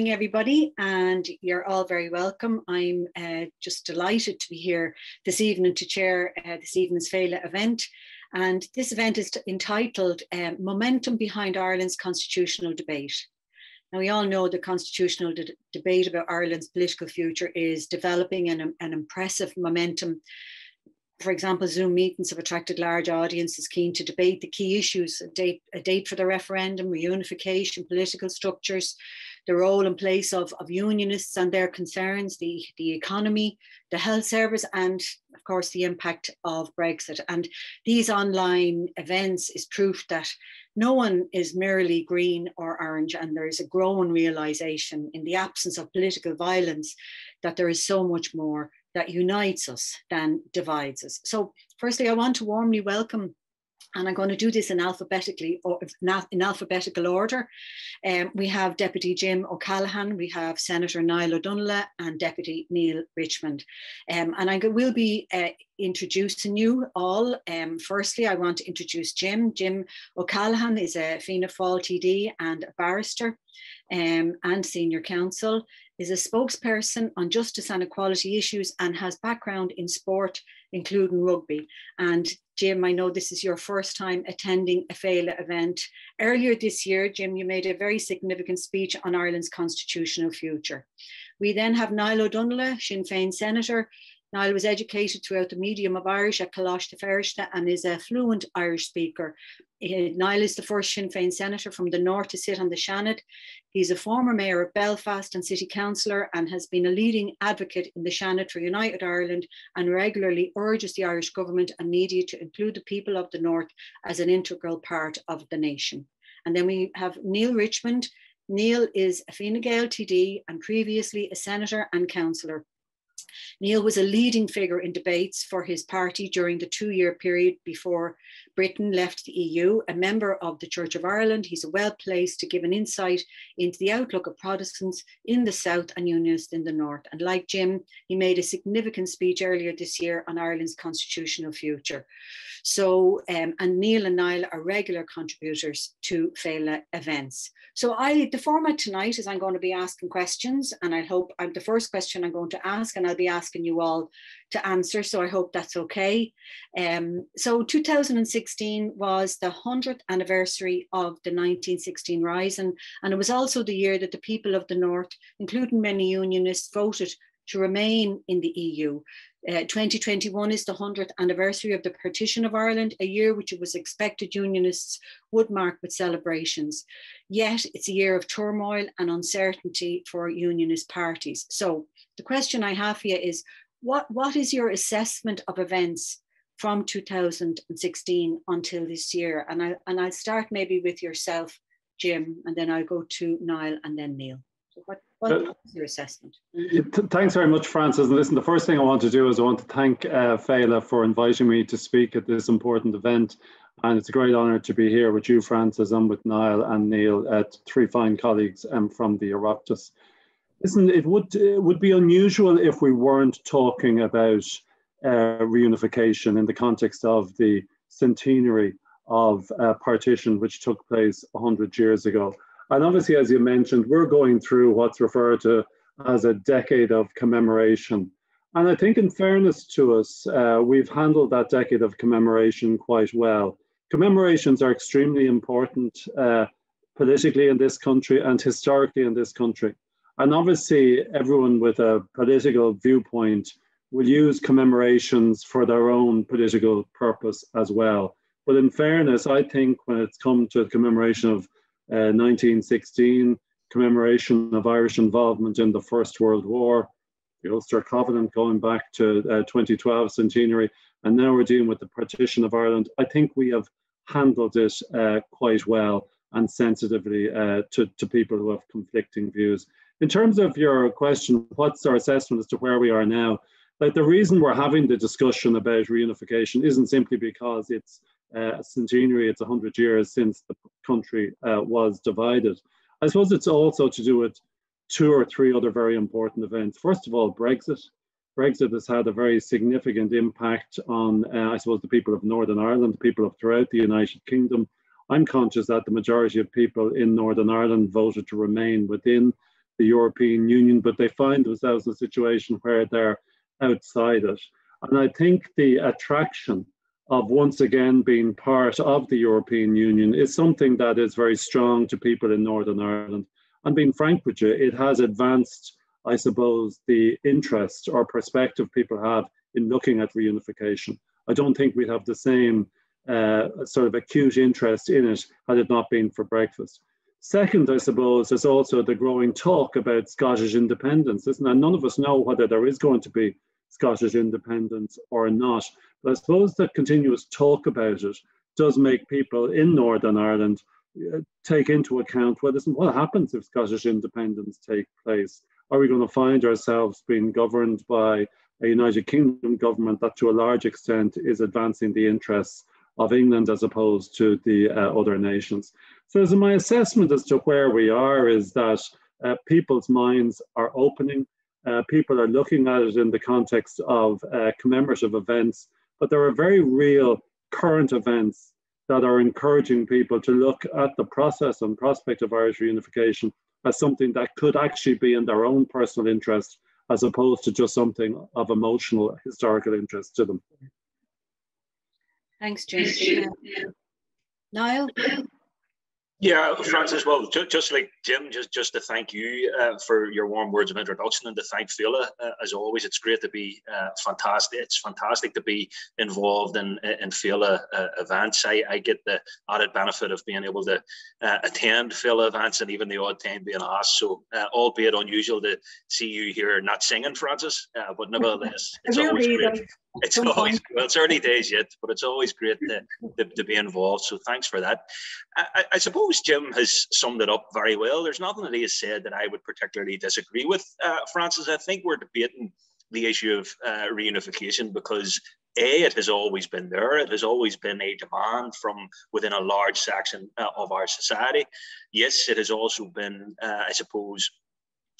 evening, everybody, and you're all very welcome. I'm just delighted to be here this evening to chair this evening's Féile event. And this event is entitled Momentum Behind Ireland's Constitutional Debate. Now, we all know the constitutional debate about Ireland's political future is developing an impressive momentum. For example, Zoom meetings have attracted large audiences keen to debate the key issues, a date for the referendum, reunification, political structures, the role and place of unionists and their concerns, the economy, the health service, and of course the impact of Brexit. And these online events is proof that no one is merely green or orange, and there is a growing realisation in the absence of political violence that there is so much more that unites us than divides us. So firstly, I want to warmly welcome, and I'm going to do this in alphabetical order. We have Deputy Jim O'Callaghan, we have Senator Niall Ó Donnghaile, and Deputy Neale Richmond. And I will be introducing you all. Firstly, I want to introduce Jim. Jim O'Callaghan is a Fianna Fáil TD and a barrister and senior counsel, is a spokesperson on justice and equality issues and has background in sport, including rugby. And Jim, I know this is your first time attending a Féile event. Earlier this year, Jim, you made a very significant speech on Ireland's constitutional future. We then have Niall Ó Donnghaile, Sinn Féin senator. Niall was educated throughout the medium of Irish at Coláiste and is a fluent Irish speaker. Niall is the first Sinn Féin senator from the north to sit on the Seanad. He's a former mayor of Belfast and city councillor and has been a leading advocate in the Seanad for United Ireland and regularly urges the Irish government and media to include the people of the north as an integral part of the nation. And then we have Neale Richmond. Neale is a Fine Gael TD and previously a senator and councillor. Neale was a leading figure in debates for his party during the 2-year period before Britain left the EU. A member of the Church of Ireland, he's well placed to give an insight into the outlook of Protestants in the south and unionists in the north. And like Jim, he made a significant speech earlier this year on Ireland's constitutional future. So, and Neale and Niall are regular contributors to Féile events. So the format tonight is I'm going to be asking questions, and I hope the first question I'm going to ask, and I'll be asking you all to answer, so I hope that's okay. So 2016 was the 100th anniversary of the 1916 Rising, and it was also the year that the people of the North, including many unionists, voted to remain in the EU. 2021 is the 100th anniversary of the partition of Ireland, a year which it was expected unionists would mark with celebrations. Yet it's a year of turmoil and uncertainty for unionist parties. So the question I have for you is, what is your assessment of events from 2016 until this year? And I'll start maybe with yourself, Jim, and then I'll go to Niall and then Neale. So what is your assessment? Thanks very much, Francis. And listen, the first thing I want to do is I want to thank Féile for inviting me to speak at this important event. And it's a great honour to be here with you, Francis, and with Niall and Neale, three fine colleagues from the Oireachtas. Listen, it would be unusual if we weren't talking about reunification in the context of the centenary of partition, which took place 100 years ago. And obviously, as you mentioned, we're going through what's referred to as a decade of commemoration. And I think in fairness to us, we've handled that decade of commemoration quite well. Commemorations are extremely important politically in this country and historically in this country. And obviously, everyone with a political viewpoint will use commemorations for their own political purpose as well. But in fairness, I think when it's come to the commemoration of 1916, commemoration of Irish involvement in the First World War, the Ulster Covenant going back to 2012 centenary, and now we're dealing with the partition of Ireland, I think we have handled it quite well and sensitively to people who have conflicting views. In terms of your question, what's our assessment as to where we are now? Like, the reason we're having the discussion about reunification isn't simply because it's a centenary, it's 100 years since the country was divided. I suppose it's also to do with 2 or 3 other very important events. First of all, Brexit. Brexit has had a very significant impact on, I suppose, the people of Northern Ireland, the people of throughout the United Kingdom. I'm conscious that the majority of people in Northern Ireland voted to remain within the European Union, but they find themselves in a situation where they're outside it. And I think the attraction of once again being part of the European Union is something that is very strong to people in Northern Ireland. And being frank with you, it has advanced, I suppose, the interest or perspective people have in looking at reunification. I don't think we'd have the same sort of acute interest in it had it not been for Brexit. Second, I suppose, is also the growing talk about Scottish independence, isn't it? None of us know whether there is going to be Scottish independence or not. But I suppose the continuous talk about it does make people in Northern Ireland take into account what happens if Scottish independence takes place. Are we going to find ourselves being governed by a United Kingdom government that to a large extent is advancing the interests of England as opposed to the other nations? So my assessment as to where we are is that people's minds are opening. People are looking at it in the context of commemorative events, but there are very real current events that are encouraging people to look at the process and prospect of Irish reunification as something that could actually be in their own personal interest, as opposed to just something of emotional, historical interest to them. Thanks, Jim. Niall? Yeah, Francis, well, just like Jim, just to thank you for your warm words of introduction, and to thank Féile, as always. It's great to be fantastic. It's fantastic to be involved in Féile events. I get the added benefit of being able to attend Féile events, and even the odd time being asked. So, albeit unusual to see you here not singing, Francis, but nevertheless, it's always great. It's always, well, it's early days yet, but it's always great to be involved. So thanks for that. I suppose Jim has summed it up very well. There's nothing that he has said that I would particularly disagree with, Francis. I think we're debating the issue of reunification because it has always been there. It has always been a demand from within a large section of our society. Yes, it has also been, I suppose,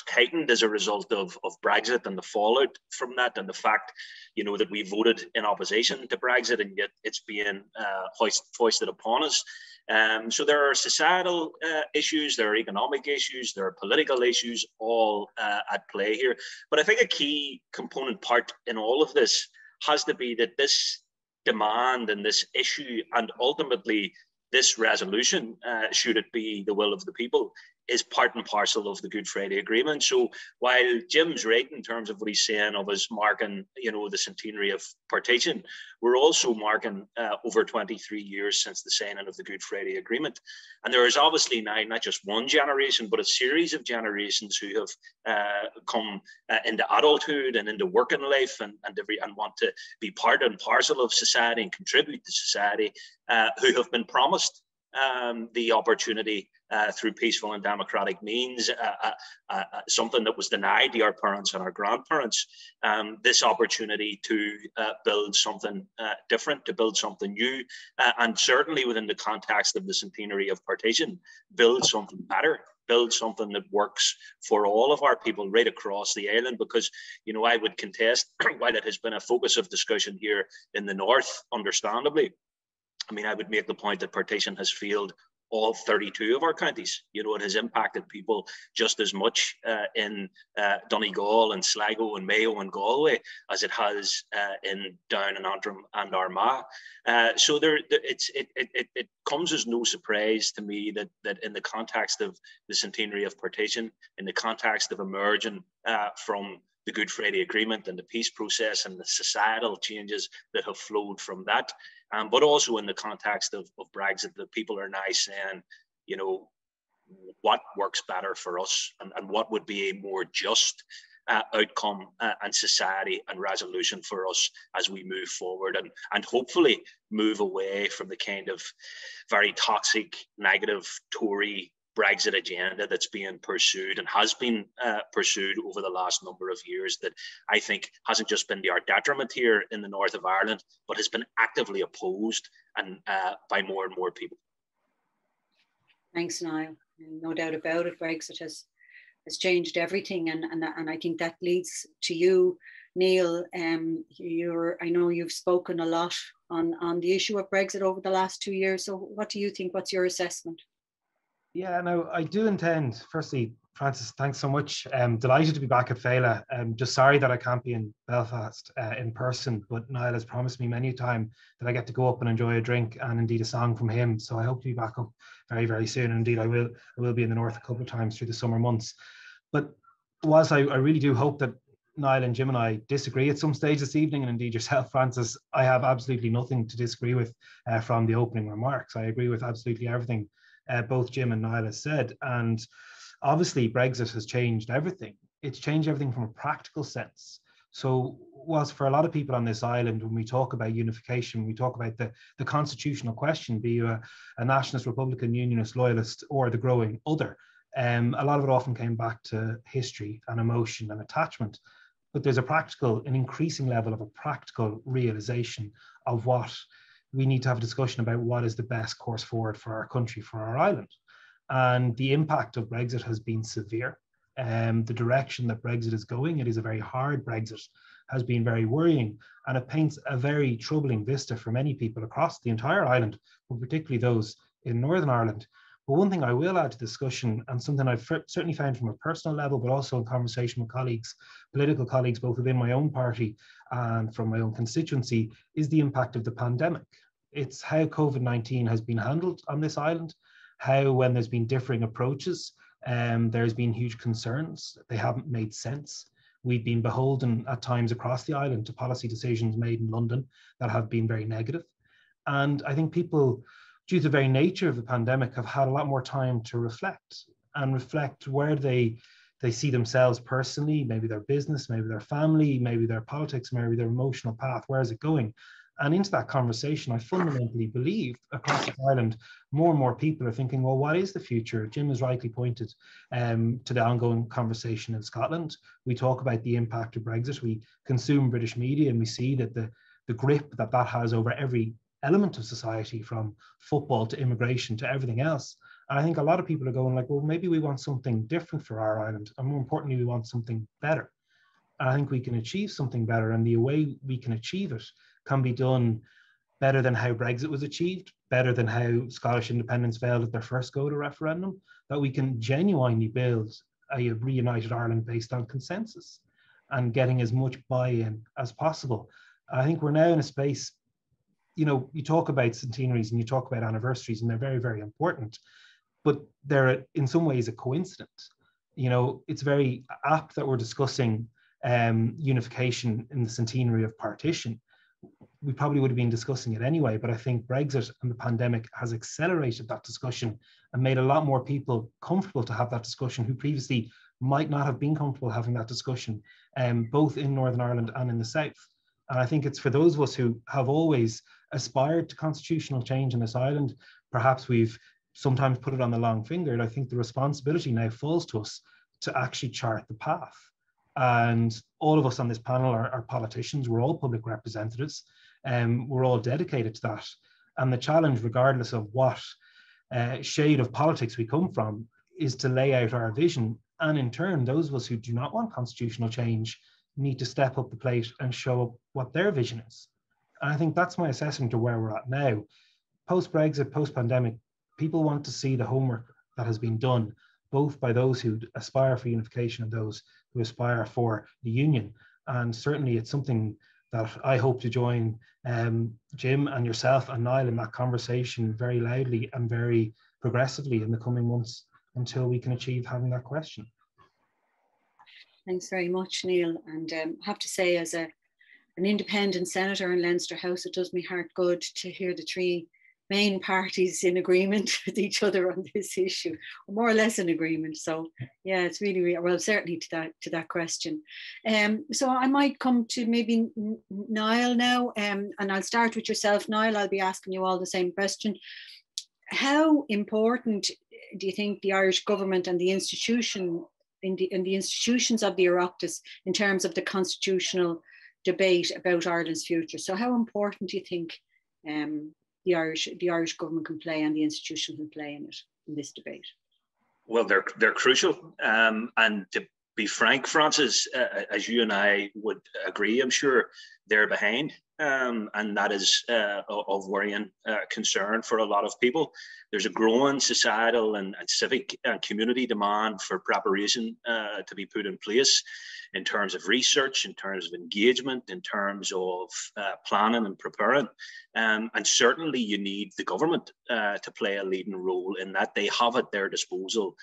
heightened as a result of Brexit and the fallout from that, and the fact, that we voted in opposition to Brexit, and yet it's being foisted upon us. So there are societal issues, there are economic issues, there are political issues, all at play here. But I think a key component part in all of this has to be that this demand and this issue, and ultimately this resolution, should it be the will of the people, is part and parcel of the Good Friday Agreement. So while Jim's right in terms of what he's saying of us marking, the centenary of partition, we're also marking over 23 years since the signing of the Good Friday Agreement. And there is obviously now not just one generation, but a series of generations who have come into adulthood and into working life and want to be part and parcel of society and contribute to society, who have been promised the opportunity through peaceful and democratic means, something that was denied to our parents and our grandparents, this opportunity to build something different, to build something new, and certainly within the context of the centenary of partition, build something better, build something that works for all of our people right across the island. Because, I would contest, while it has been a focus of discussion here in the north, understandably, I would make the point that partition has failed all 32 of our counties. It has impacted people just as much in Donegal and Sligo and Mayo and Galway as it has in Down and Antrim and Armagh. So it comes as no surprise to me that in the context of the centenary of partition, in the context of emerging from the Good Friday Agreement and the peace process and the societal changes that have flowed from that, but also in the context of Brexit, that people are now saying, what works better for us, and what would be a more just outcome and society and resolution for us as we move forward, and hopefully move away from the kind of very toxic, negative Tory Brexit agenda that's being pursued and has been pursued over the last number of years, that I think hasn't just been to our detriment here in the north of Ireland, but has been actively opposed and by more and more people. Thanks, Niall. No doubt about it. Brexit has changed everything, and I think that leads to you, Neale. I know you've spoken a lot on the issue of Brexit over the last 2 years. So what do you think? What's your assessment? Yeah, no, I do intend, firstly, Francis, thanks so much. Delighted to be back at Féile. Just sorry that I can't be in Belfast in person, but Niall has promised me many a time that I get to go up and enjoy a drink and indeed a song from him. So I hope to be back up very, very soon. And indeed, I will be in the north a couple of times through the summer months. But whilst I really do hope that Niall and Jim and I disagree at some stage this evening, and indeed yourself, Francis, I have absolutely nothing to disagree with from the opening remarks. I agree with absolutely everything both Jim and Niall has said. And obviously, Brexit has changed everything. It's changed everything from a practical sense. So whilst for a lot of people on this island, when we talk about unification, we talk about the constitutional question, be you a nationalist, Republican, unionist, loyalist, or the growing other, a lot of it often came back to history and emotion and attachment. But there's an increasing level of a practical realization of what we need to have a discussion about what is the best course forward for our country, for our island. And the impact of Brexit has been severe. The direction that Brexit is going, it is a very hard Brexit, has been very worrying, and it paints a very troubling vista for many people across the entire island, but particularly those in Northern Ireland. But one thing I will add to discussion, and something I've certainly found from a personal level, but also in conversation with colleagues, political colleagues, both within my own party and from my own constituency, is the impact of the pandemic. It's how COVID-19 has been handled on this island, how when there's been differing approaches, there's been huge concerns. They haven't made sense. We've been beholden at times across the island to policy decisions made in London that have been very negative. And I think people, due to the very nature of the pandemic, have had a lot more time to reflect where they see themselves personally, maybe their business, maybe their family, maybe their politics, maybe their emotional path, where is it going? And into that conversation, I fundamentally believe across the island, more and more people are thinking, well, what is the future? Jim has rightly pointed to the ongoing conversation in Scotland. We talk about the impact of Brexit. We consume British media and we see that the grip that has over every element of society, from football to immigration to everything else. And I think a lot of people are going like, well, maybe we want something different for our island. And more importantly, we want something better. And I think we can achieve something better. And the way we can achieve it can be done better than how Brexit was achieved, better than how Scottish independence failed at their first go to referendum, that we can genuinely build a reunited Ireland based on consensus and getting as much buy-in as possible. I think we're now in a space, you know, you talk about centenaries and you talk about anniversaries, and they're very, very important, but they're in some ways a coincidence. You know, it's very apt that we're discussing unification in the centenary of partition. We probably would have been discussing it anyway, but I think Brexit and the pandemic has accelerated that discussion and made a lot more people comfortable to have that discussion who previously might not have been comfortable having that discussion, both in Northern Ireland and in the South. And I think it's for those of us who have always aspired to constitutional change in this island, perhaps we've sometimes put it on the long finger, and I think the responsibility now falls to us to actually chart the path. And all of us on this panel are politicians. We're all public representatives, and we're all dedicated to that. And the challenge, regardless of what shade of politics we come from, is to lay out our vision. And in turn, those of us who do not want constitutional change need to step up the plate and show up what their vision is. And I think that's my assessment of where we're at now. Post-Brexit, post-pandemic, people want to see the homework that has been done, both by those who aspire for unification and those who aspire for the union. And certainly it's something that I hope to join Jim and yourself and Niall in that conversation very loudly and very progressively in the coming months until we can achieve having that question. Thanks very much, Neale. And I have to say, as an independent senator in Leinster House, it does me heart good to hear the three main parties in agreement with each other on this issue, or more or less in agreement. So yeah, it's really well, certainly to that question. So I might come to maybe Niall now, and I'll start with yourself, Niall. I'll be asking you all the same question. How important do you think the Irish government and the institution in the institutions of the Oireachtas in terms of the constitutional debate about Ireland's future? So how important do you think the Irish government can play and the institution can play in this debate? Well, they're crucial, and to be frank, Francis, as you and I would agree, I'm sure they're behind. And that is of worrying concern for a lot of people. There's a growing societal and civic and community demand for preparation to be put in place in terms of research, in terms of engagement, in terms of planning and preparing. And certainly you need the government to play a leading role in that. They have at their disposal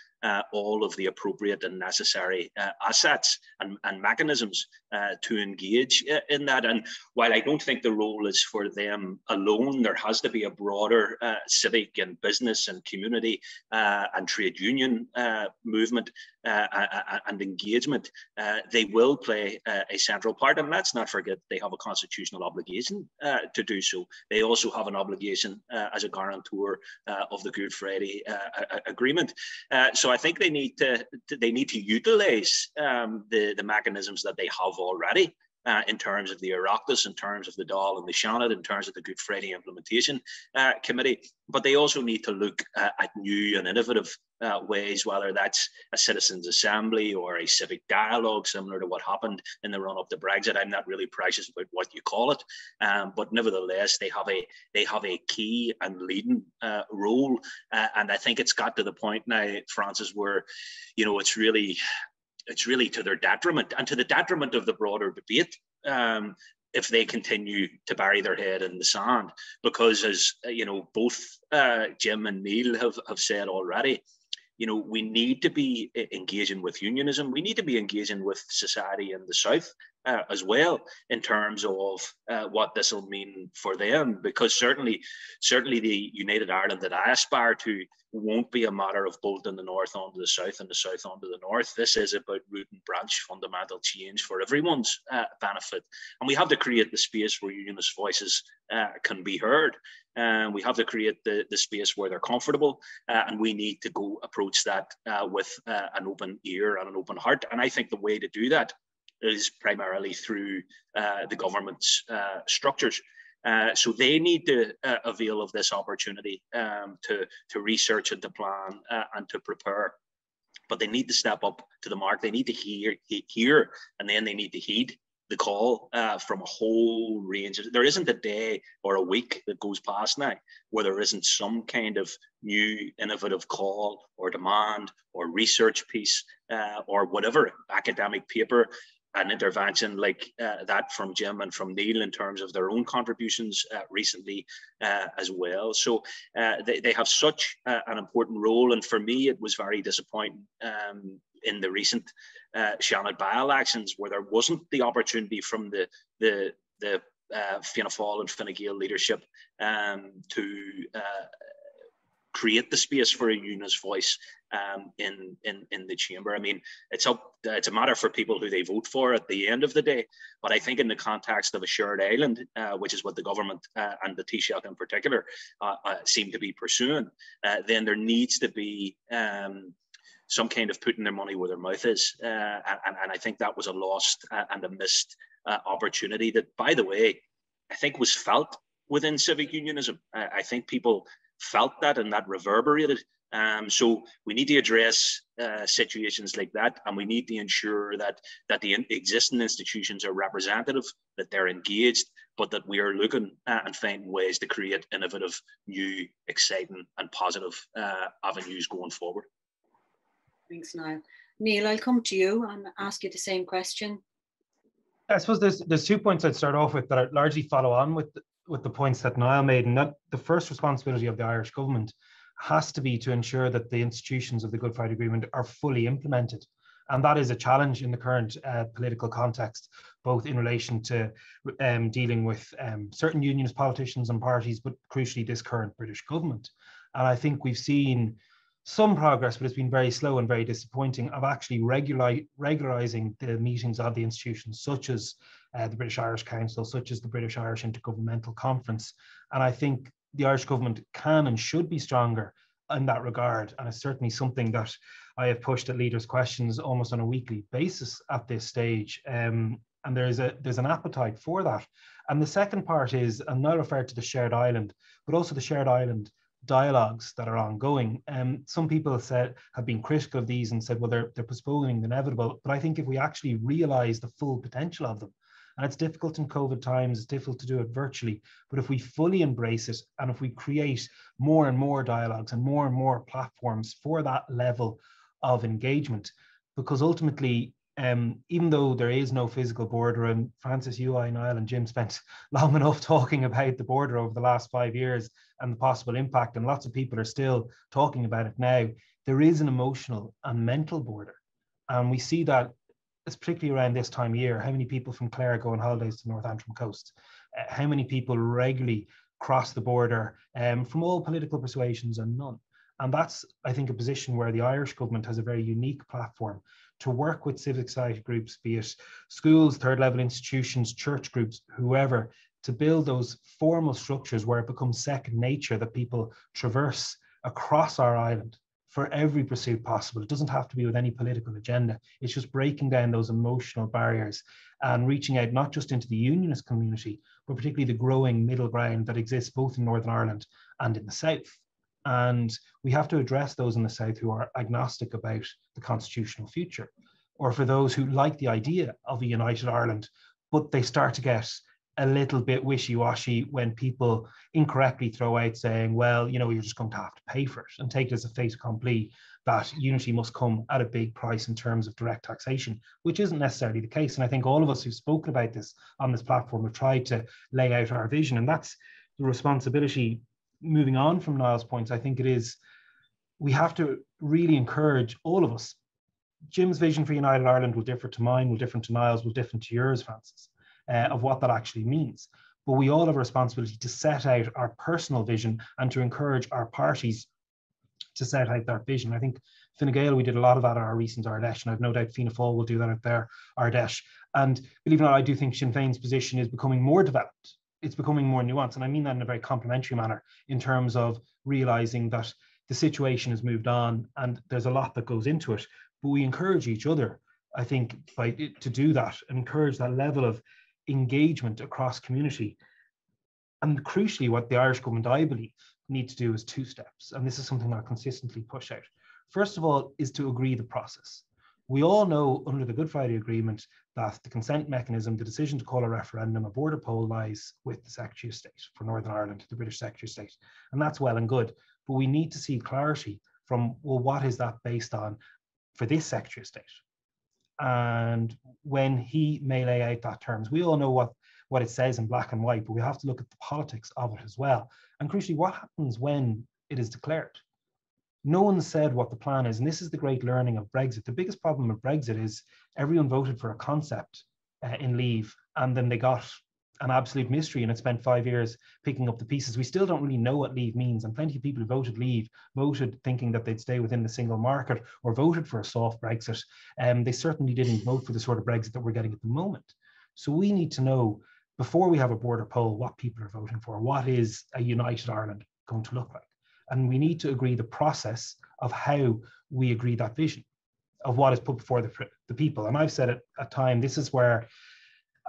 all of the appropriate and necessary assets and mechanisms to engage in that. And while I don't think the role is for them alone, there has to be a broader civic and business and community and trade union movement and engagement. They will play a central part, and let's not forget they have a constitutional obligation to do so. They also have an obligation as a guarantor of the Good Friday Agreement. So I think they need to utilise the mechanisms that they have already. In terms of the Oireachtas, in terms of the Dáil and the Seanad, in terms of the Good Friday Implementation Committee, but they also need to look at new and innovative ways, whether that's a citizens' assembly or a civic dialogue, similar to what happened in the run-up to Brexit. I'm not really precious about what you call it, but nevertheless, they have a key and leading role, and I think it's got to the point now, Francis, where it's really to their detriment and to the detriment of the broader debate if they continue to bury their head in the sand. Because as both Jim and Neale have said already, we need to be engaging with unionism. We need to be engaging with society in the South as well, in terms of what this will mean for them. Because certainly the United Ireland that I aspire to won't be a matter of bolting the North onto the South and the South onto the North. This is about root and branch fundamental change for everyone's benefit. And we have to create the space where unionist voices can be heard. We have to create the space where they're comfortable, and we need to go approach that with an open ear and an open heart. And I think the way to do that is primarily through the government's structures. So they need to avail of this opportunity to research and to plan and to prepare. But they need to step up to the mark. They need to hear, and then they need to heed the call from a whole range. There isn't a day or a week that goes past now where there isn't some kind of new innovative call or demand or research piece or whatever academic paper, an intervention like that from Jim and from Neale in terms of their own contributions recently as well. So they have such an important role. And for me, it was very disappointing in the recent Seanad by-elections, where there wasn't the opportunity from the Fianna Fáil and Fine Gael leadership to create the space for a unionist voice in the chamber. I mean, it's a matter for people who they vote for at the end of the day. But I think in the context of a shared island, which is what the government and the Taoiseach in particular seem to be pursuing, then there needs to be some kind of putting their money where their mouth is. And I think that was a lost and a missed opportunity that, by the way, I think was felt within civic unionism. I think people felt that, and that reverberated. So we need to address situations like that, and we need to ensure that the existing institutions are representative, that they're engaged, but that we are looking and finding ways to create innovative, new, exciting and positive avenues going forward. Thanks, Niall. Neale, I'll come to you and ask you the same question. I suppose there's 2 points I'd start off with that I largely follow on with the points that Niall made, and that the first responsibility of the Irish government has to be to ensure that the institutions of the Good Friday Agreement are fully implemented. And that is a challenge in the current political context, both in relation to dealing with certain unionist politicians and parties, but crucially this current British government. And I think we've seen some progress, but it's been very slow and very disappointing, of actually regularising the meetings of the institutions, such as the British Irish Council, such as the British Irish Intergovernmental Conference. And I think the Irish government can and should be stronger in that regard. And it's certainly something that I have pushed at leaders' questions almost on a weekly basis at this stage. And there's an appetite for that. And the second part is, and Niall referred to the shared island, but also the shared island dialogues that are ongoing. Some people have been critical of these and said, well, they're postponing the inevitable. But I think if we actually realise the full potential of them, And it's difficult in COVID times, it's difficult to do it virtually. But if we fully embrace it, and if we create more and more dialogues and more platforms for that level of engagement, because ultimately, even though there is no physical border, and Francis, you, I, Niall and Jim spent long enough talking about the border over the last 5 years and the possible impact, and lots of people are still talking about it now, there is an emotional and mental border. And we see that, it's particularly around this time of year, how many people from Clare go on holidays to North Antrim Coast, how many people regularly cross the border from all political persuasions and none. And that's, I think, a position where the Irish government has a very unique platform to work with civic society groups, be it schools, third level institutions, church groups, whoever, to build those formal structures where it becomes second nature that people traverse across our island for every pursuit possible. It doesn't have to be with any political agenda. It's just breaking down those emotional barriers and reaching out not just into the unionist community, but particularly the growing middle ground that exists both in Northern Ireland and in the South. And we have to address those in the South who are agnostic about the constitutional future, or for those who like the idea of a united Ireland, but they start to get a little bit wishy-washy when people incorrectly throw out saying, well, you know, you're just going to have to pay for it, and take it as a fait accompli that unity must come at a big price in terms of direct taxation, which isn't necessarily the case. And I think all of us who've spoken about this on this platform have tried to lay out our vision, and that's the responsibility. Moving on from Niall's points, I think it is, we have to really encourage all of us. Jim's vision for United Ireland will differ to mine, will differ to Niall's, will differ to yours, Francis, of what that actually means. But we all have a responsibility to set out our personal vision and to encourage our parties to set out that vision. I think Fine Gael, we did a lot of that at our recent Ardèche, and I've no doubt Fianna Fáil will do that at their Ardèche. And believe it or not, I do think Sinn Féin's position is becoming more developed. It's becoming more nuanced, and I mean that in a very complimentary manner, in terms of realizing that the situation has moved on and there's a lot that goes into it. But we encourage each other, I think, to do that, and encourage that level of engagement across community. And crucially, what the Irish government, I believe, need to do is 2 steps, and this is something that I consistently push out. First of all, is to agree the process. We all know under the Good Friday Agreement that the consent mechanism, the decision to call a referendum, a border poll, lies with the Secretary of State for Northern Ireland, the British Secretary of State. And that's well and good. But we need to see clarity from, well, what is that based on for this Secretary of State? And when he may lay out that terms, we all know what it says in black and white, but we have to look at the politics of it as well. And crucially, what happens when it is declared? No one said what the plan is, and this is the great learning of Brexit. The biggest problem with Brexit is everyone voted for a concept in Leave, and then they got an absolute mystery, and it spent 5 years picking up the pieces. We still don't really know what Leave means, and plenty of people who voted Leave voted thinking that they'd stay within the single market, or voted for a soft Brexit. They certainly didn't vote for the sort of Brexit that we're getting at the moment. So we need to know, before we have a border poll, what people are voting for. What is a united Ireland going to look like? And we need to agree the process of how we agree that vision of what is put before the people. And I've said it at time, this is where,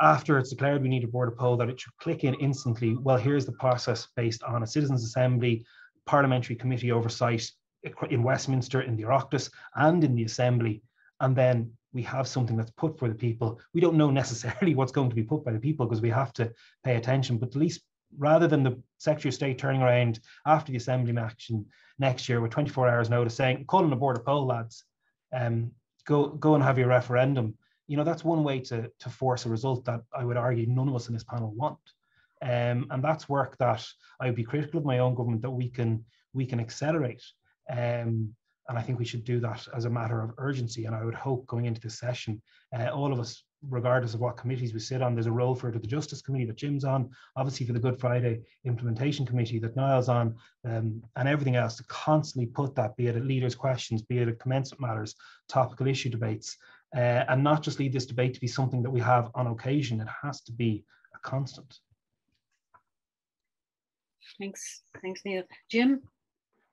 after it's declared we need a border poll, that it should click in instantly. Well, here's the process based on a citizens' assembly, parliamentary committee oversight in Westminster, in the Oireachtas, and in the Assembly. And then we have something that's put for the people. We don't know necessarily what's going to be put by the people, because we have to pay attention, but at least, rather than the Secretary of State turning around after the Assembly action next year with 24 hours notice saying, calling a border poll, lads, go and have your referendum. You know, that's one way to force a result that I would argue none of us in this panel want. And that's work that I would be critical of my own government that we can accelerate. And I think we should do that as a matter of urgency. And I would hope going into this session, all of us, regardless of what committees we sit on, there's a role for it at the Justice Committee that Jim's on, obviously for the Good Friday Implementation Committee that Niall's on, and everything else, to constantly put that, be it at leaders' questions, be it at commencement matters, topical issue debates, and not just leave this debate to be something that we have on occasion. It has to be a constant. Thanks, Neale. Jim?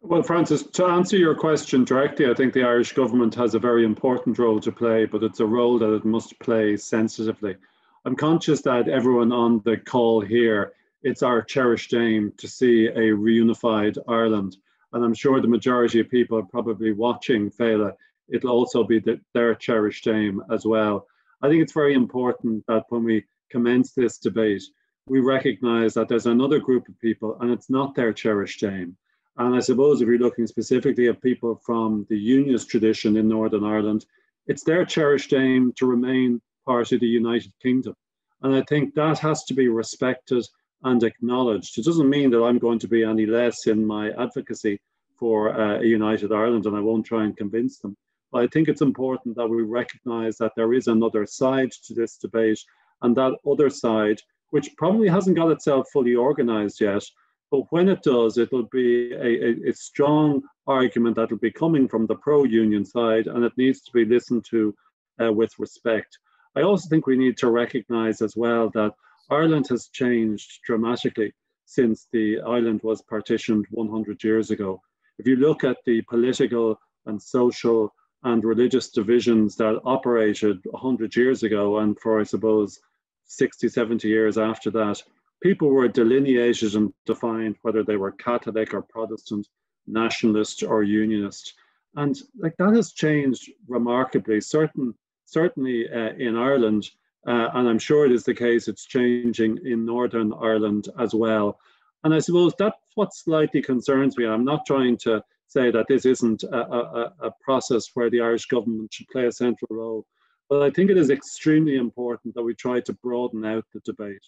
Well, Francis, to answer your question directly, I think the Irish government has a very important role to play, but it's a role that it must play sensitively. I'm conscious that everyone on the call here, it's our cherished aim to see a reunified Ireland. And I'm sure the majority of people are probably watching Féile. It'll also be their cherished aim as well. I think it's very important that when we commenced this debate, we recognise that there's another group of people and it's not their cherished aim. And I suppose if you're looking specifically at people from the unionist tradition in Northern Ireland, it's their cherished aim to remain part of the United Kingdom. And I think that has to be respected and acknowledged. It doesn't mean that I'm going to be any less in my advocacy for a united Ireland, and I won't try and convince them. But I think it's important that we recognise that there is another side to this debate, and that other side, which probably hasn't got itself fully organised yet, but when it does, it'll be a strong argument that will be coming from the pro-union side, and it needs to be listened to with respect. I also think we need to recognise as well that Ireland has changed dramatically since the island was partitioned 100 years ago. If you look at the political and social and religious divisions that operated 100 years ago, and for, I suppose, 60, 70 years after that, people were delineated and defined whether they were Catholic or Protestant, nationalist or unionist. And like that has changed remarkably, certainly in Ireland, and I'm sure it is the case it's changing in Northern Ireland as well. And I suppose that's what slightly concerns me. I'm not trying to say that this isn't a process where the Irish government should play a central role, but I think it is extremely important that we try to broaden out the debate.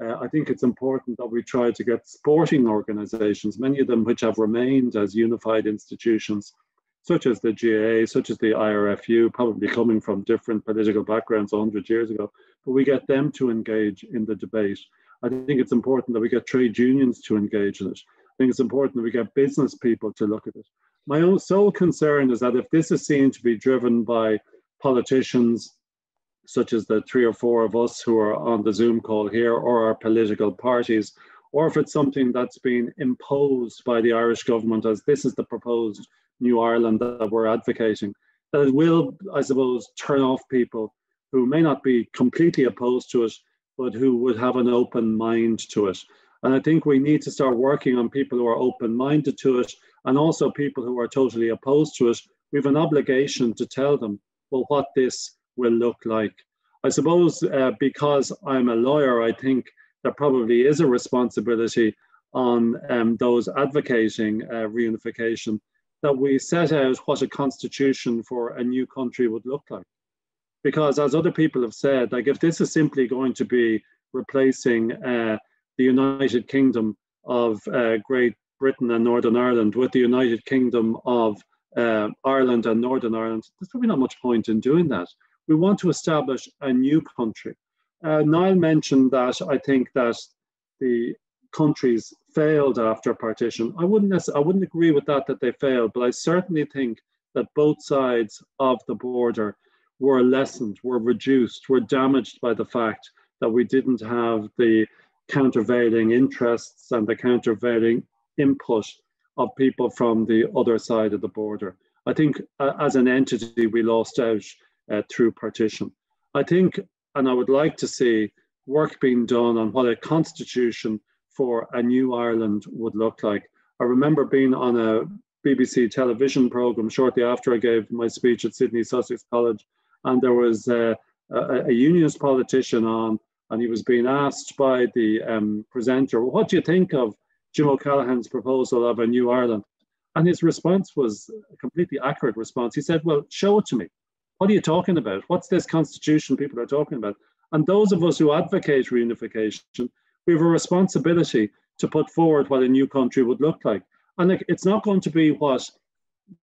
I think it's important that we try to get sporting organisations, many of them which have remained as unified institutions, such as the GAA, such as the IRFU, probably coming from different political backgrounds 100 years ago, but we get them to engage in the debate. I think it's important that we get trade unions to engage in it. I think it's important that we get business people to look at it. My own sole concern is that if this is seen to be driven by politicians, such as the 3 or 4 of us who are on the Zoom call here, or our political parties, or if it's something that's been imposed by the Irish government as this is the proposed new Ireland that we're advocating, that it will, I suppose, turn off people who may not be completely opposed to it, but who would have an open mind to it. And I think we need to start working on people who are open-minded to it, and also people who are totally opposed to it. We have an obligation to tell them, well, what this will look like. I suppose because I'm a lawyer, I think there probably is a responsibility on those advocating reunification, that we set out what a constitution for a new country would look like. Because as other people have said, like if this is simply going to be replacing the United Kingdom of Great Britain and Northern Ireland with the United Kingdom of Ireland and Northern Ireland, there's probably not much point in doing that. We want to establish a new country. Niall mentioned that I think that the countries failed after partition. I wouldn't agree with that they failed, but I certainly think that both sides of the border were lessened, were reduced, were damaged by the fact that we didn't have the countervailing interests and the countervailing input of people from the other side of the border. I think as an entity, we lost out through partition. I think, and I would like to see work being done on what a constitution for a new Ireland would look like. I remember being on a BBC television programme shortly after I gave my speech at Sydney Sussex College, and there was a unionist politician on, and he was being asked by the presenter, well, what do you think of Jim O'Callaghan's proposal of a new Ireland? And his response was a completely accurate response. He said, well, show it to me. What are you talking about? What's this constitution people are talking about? And those of us who advocate reunification, we have a responsibility to put forward what a new country would look like. And it's not going to be what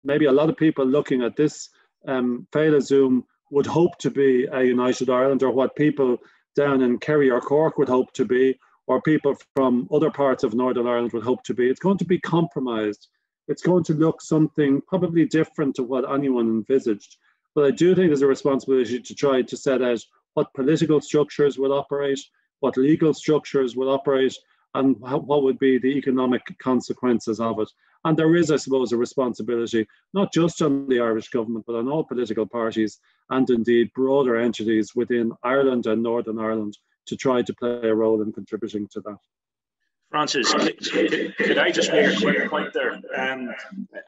maybe a lot of people looking at this Féile Zoom would hope to be a united Ireland, or what people down in Kerry or Cork would hope to be, or people from other parts of Northern Ireland would hope to be. It's going to be compromised. It's going to look something probably different to what anyone envisaged. But I do think there's a responsibility to try to set out what political structures will operate, what legal structures will operate, and what would be the economic consequences of it. And there is, I suppose, a responsibility, not just on the Irish government, but on all political parties and indeed broader entities within Ireland and Northern Ireland to try to play a role in contributing to that. Francis, could I just make a quick point there?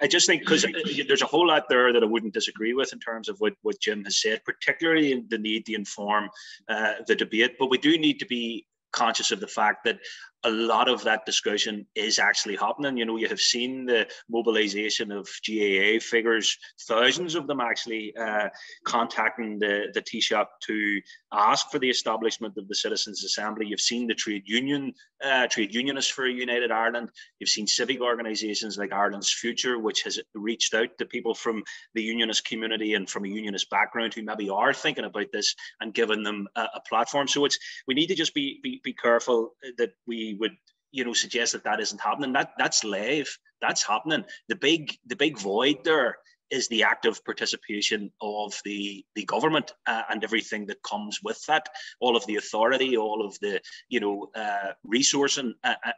I just think, because there's a whole lot there that I wouldn't disagree with in terms of what Jim has said, particularly in the need to inform the debate, but we do need to be conscious of the fact that a lot of that discussion is actually happening. You know, you have seen the mobilisation of GAA figures, thousands of them actually contacting the Taoiseach to ask for the establishment of the Citizens' Assembly. You've seen the trade unionists for a United Ireland. You've seen civic organisations like Ireland's Future, which has reached out to people from the unionist community and from a unionist background who maybe are thinking about this and given them a platform. So we need to just be careful that we would, you know, suggest that isn't happening. That's live. That's happening. The big void there is the active participation of the government and everything that comes with that, all of the authority, all of the, you know, resourcing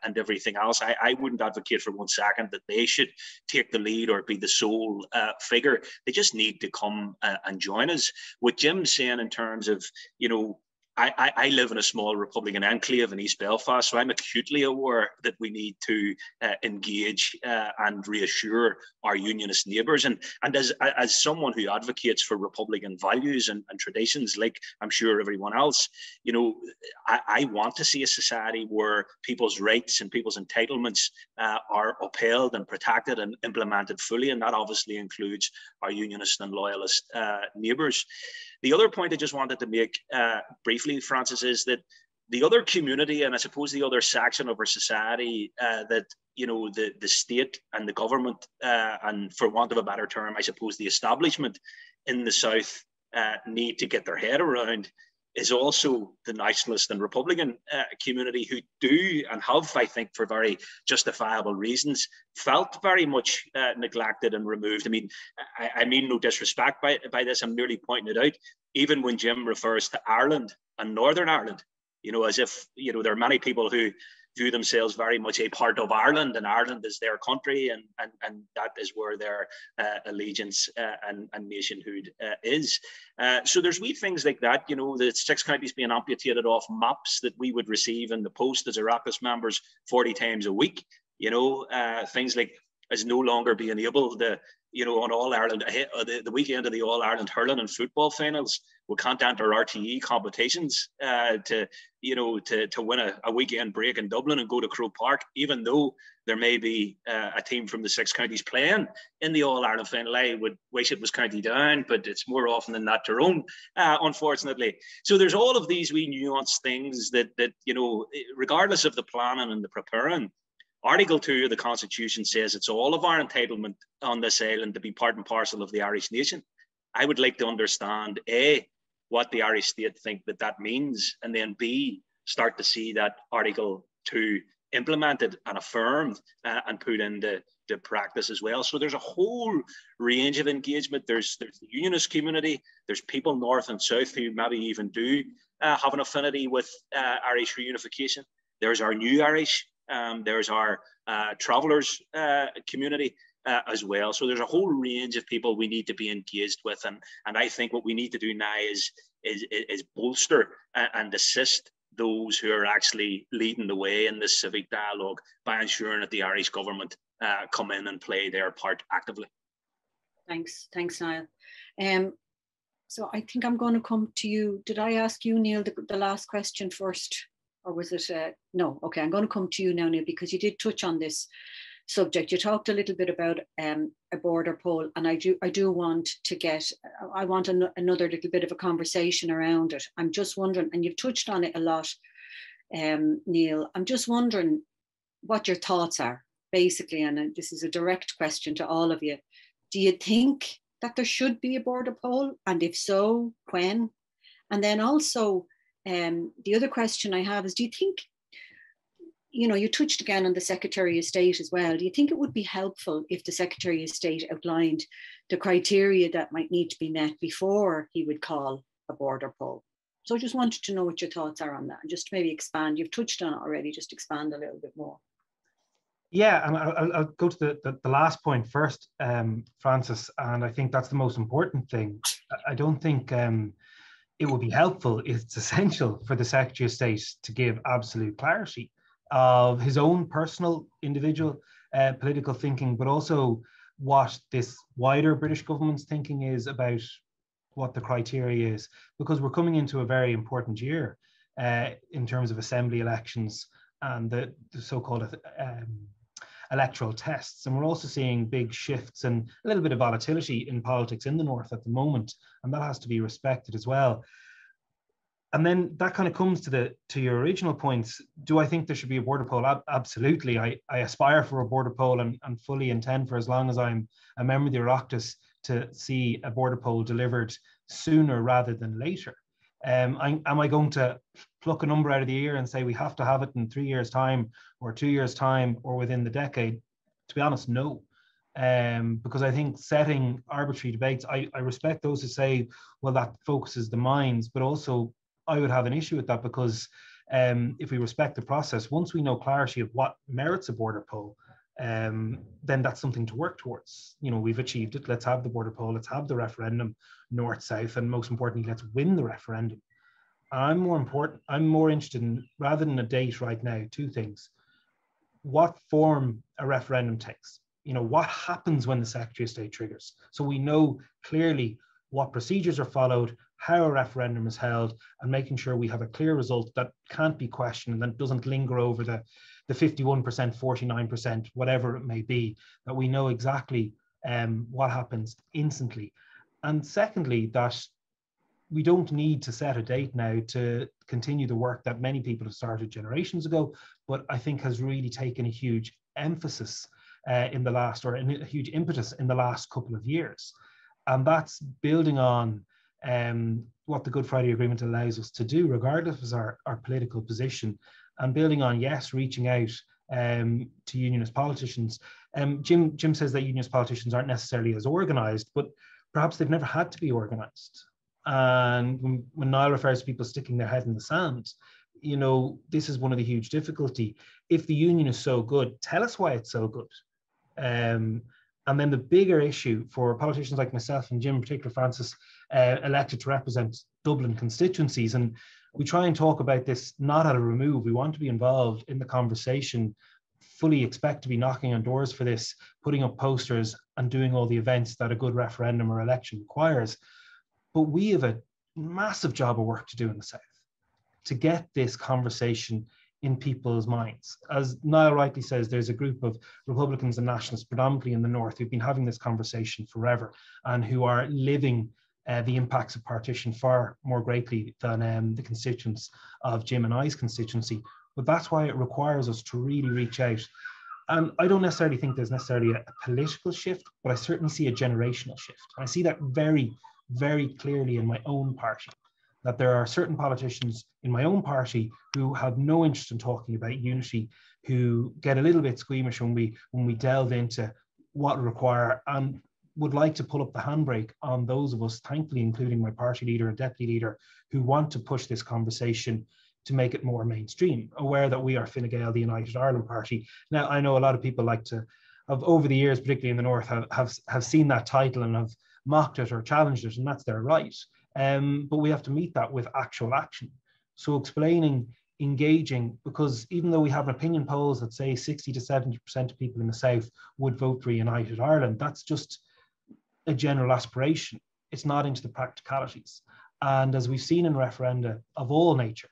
and everything else. I wouldn't advocate for 1 second that they should take the lead or be the sole figure. They just need to come and join us. What Jim's saying in terms of, you know, I live in a small Republican enclave in East Belfast, so I'm acutely aware that we need to engage and reassure our unionist neighbours. And as someone who advocates for Republican values and traditions, like I'm sure everyone else, you know, I want to see a society where people's rights and people's entitlements are upheld and protected and implemented fully, and that obviously includes our unionist and loyalist neighbours. The other point I just wanted to make briefly, Francis, is that the other community, and I suppose the other section of our society that, you know, the state and the government, and for want of a better term, I suppose the establishment in the South need to get their head around, is also the nationalist and Republican community, who do and have, I think, for very justifiable reasons, felt very much neglected and removed. I mean no disrespect by this, I'm merely pointing it out. Even when Jim refers to Ireland and Northern Ireland, you know, as if, you know, there are many people who view themselves very much a part of Ireland, and Ireland is their country, and that is where their allegiance and nationhood is. So there's wee things like that, you know, the 6 counties being amputated off maps that we would receive in the post as Oireachtas members 40 times a week, you know, things like as no longer being able to, you know, on All Ireland, the weekend of the All Ireland hurling and football finals, we can't enter RTE competitions to win a weekend break in Dublin and go to Croke Park, even though there may be a team from the 6 counties playing in the All Ireland final. I would wish it was County Down, but it's more often than not Tyrone, unfortunately. So there's all of these wee nuanced things that you know, regardless of the planning and the preparing, Article 2 of the Constitution says it's all of our entitlement on this island to be part and parcel of the Irish nation. I would like to understand, A, what the Irish state think that means, and then B, start to see that Article 2 implemented and affirmed and put into practice as well. So there's a whole range of engagement. There's the unionist community, there's people north and south who maybe even do have an affinity with Irish reunification. There's our new Irish, there's our travellers community as well. So there's a whole range of people we need to be engaged with, and I think what we need to do now is bolster and assist those who are actually leading the way in this civic dialogue by ensuring that the Irish government come in and play their part actively. Thanks, Niall. So I think I'm going to come to you. Did I ask you, Neale, the last question first? Or was it, no, okay, I'm going to come to you now, Neale, because you did touch on this subject. You talked a little bit about a border poll, and I do want to get, I want another little bit of a conversation around it. I'm just wondering, and you've touched on it a lot, Neale, I'm just wondering what your thoughts are, basically, and this is a direct question to all of you. Do you think that there should be a border poll? And if so, when? And then also, the other question I have is, do you think, you know, you touched again on the Secretary of State as well. Do you think it would be helpful if the Secretary of State outlined the criteria that might need to be met before he would call a border poll? So I just wanted to know what your thoughts are on that, and just maybe expand. You've touched on it already, just expand a little bit more. Yeah, and I'll go to the last point first, Francis, and I think that's the most important thing. I don't think it would be helpful. It's essential for the Secretary of State to give absolute clarity of his own personal, individual political thinking, but also what this wider British government's thinking is about what the criteria is, because we're coming into a very important year in terms of assembly elections and the so-called electoral tests. And we're also seeing big shifts and a little bit of volatility in politics in the North at the moment, and that has to be respected as well. And then that kind of comes to your original points. Do I think there should be a border poll? Absolutely. I aspire for a border poll and fully intend for, as long as I'm a member of the Oireachtas, to see a border poll delivered sooner rather than later. Am I going to pluck a number out of the air and say we have to have it in 3 years' time or 2 years' time or within the decade? To be honest, no. Because I think setting arbitrary debates, I respect those who say, well, that focuses the minds, but also I would have an issue with that, because if we respect the process, once we know clarity of what merits a border poll, then that's something to work towards. You know, we've achieved it. Let's have the border poll. Let's have the referendum, north, south, and most importantly, let's win the referendum. I'm more interested in, rather than a date right now, two things: what form a referendum takes. You know, what happens when the Secretary of State triggers, so we know clearly what procedures are followed, how a referendum is held, and making sure we have a clear result that can't be questioned and that doesn't linger over the 51%, 49%, whatever it may be, that we know exactly what happens instantly. And secondly, that we don't need to set a date now to continue the work that many people have started generations ago, but I think has really taken a huge emphasis in the last, or a huge impetus in the last couple of years. And that's building on what the Good Friday Agreement allows us to do, regardless of our political position, and building on, yes, reaching out to unionist politicians. Jim says that unionist politicians aren't necessarily as organised, but perhaps they've never had to be organised. And when Niall refers to people sticking their head in the sand, you know, this is one of the huge difficulty. If the union is so good, tell us why it's so good. And then the bigger issue for politicians like myself and Jim, in particular Francis, elected to represent Dublin constituencies, and we try and talk about this not at a remove. We want to be involved in the conversation, fully expect to be knocking on doors for this, putting up posters and doing all the events that a good referendum or election requires. But we have a massive job of work to do in the South to get this conversation in people's minds. As Niall rightly says, there's a group of Republicans and Nationalists, predominantly in the North, who've been having this conversation forever and who are living the impacts of partition far more greatly than the constituents of Jim and I's constituency. But that's why it requires us to really reach out. And I don't necessarily think there's necessarily a political shift, but I certainly see a generational shift. And I see that very, very clearly in my own party, that there are certain politicians in my own party who have no interest in talking about unity, who get a little bit squeamish when we delve into what require, and would like to pull up the handbrake on those of us, thankfully, including my party leader and deputy leader, who want to push this conversation to make it more mainstream, aware that we are Fine Gael, the United Ireland Party. Now, I know a lot of people like to have, over the years, particularly in the North, have seen that title and have mocked it or challenged it, and that's their right. But we have to meet that with actual action. So explaining, engaging, because even though we have opinion polls that say 60 to 70% of people in the South would vote for United Ireland, that's just a general aspiration. It's not into the practicalities. And as we've seen in referenda of all nature,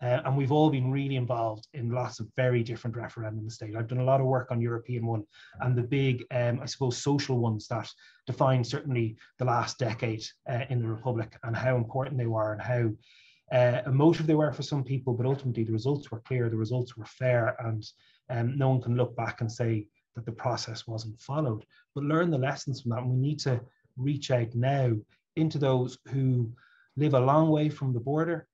and we've all been really involved in lots of very different referenda in the state. I've done a lot of work on European one and the big, I suppose, social ones that define certainly the last decade in the Republic, and how important they were and how emotive they were for some people, but ultimately the results were clear, the results were fair, and no one can look back and say that the process wasn't followed. But learn the lessons from that, and we need to reach out now into those who live a long way from the border,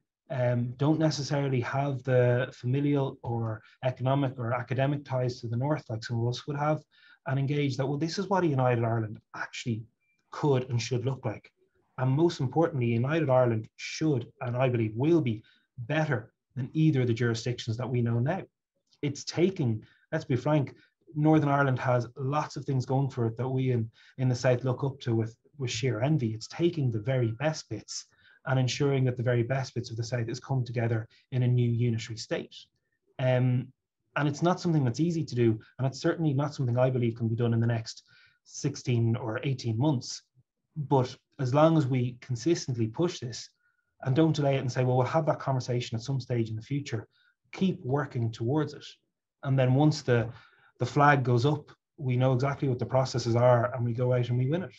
don't necessarily have the familial or economic or academic ties to the North like some of us would have, and engage that, well, this is what a United Ireland actually could and should look like. And most importantly, United Ireland should, and I believe will be, better than either of the jurisdictions that we know now. It's taking, let's be frank, Northern Ireland has lots of things going for it that we in the South look up to with sheer envy. It's taking the very best bits and ensuring that the very best bits of the South has come together in a new unitary state. And it's not something that's easy to do. And it's certainly not something I believe can be done in the next 16 or 18 months. But as long as we consistently push this and don't delay it and say, well, we'll have that conversation at some stage in the future, keep working towards it. And then once the flag goes up, we know exactly what the processes are and we go out and we win it.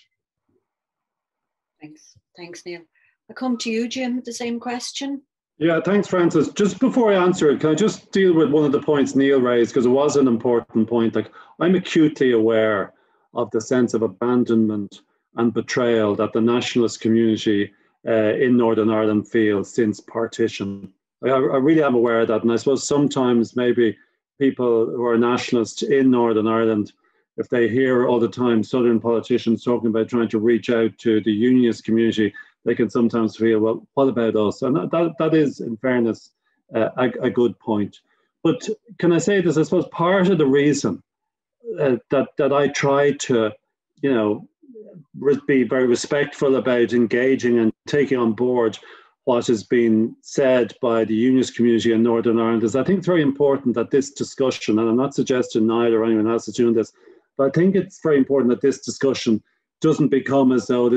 Thanks, Neale. I come to you, Jim, the same question. Yeah, thanks, Francis. Just before I answer it, can I just deal with one of the points Neale raised, because it was an important point. Like, I'm acutely aware of the sense of abandonment and betrayal that the nationalist community in Northern Ireland feels since partition. I really am aware of that, and I suppose sometimes maybe people who are nationalists in Northern Ireland, if they hear all the time Southern politicians talking about trying to reach out to the unionist community, they can sometimes feel, well, what about us? And that is, in fairness, a good point. But can I say this? I suppose part of the reason that I try to, be very respectful about engaging and taking on board what has been said by the unionist community in Northern Ireland is I think it's very important that this discussion, and I'm not suggesting Niall or anyone else is doing this, but I think it's very important that this discussion doesn't become as though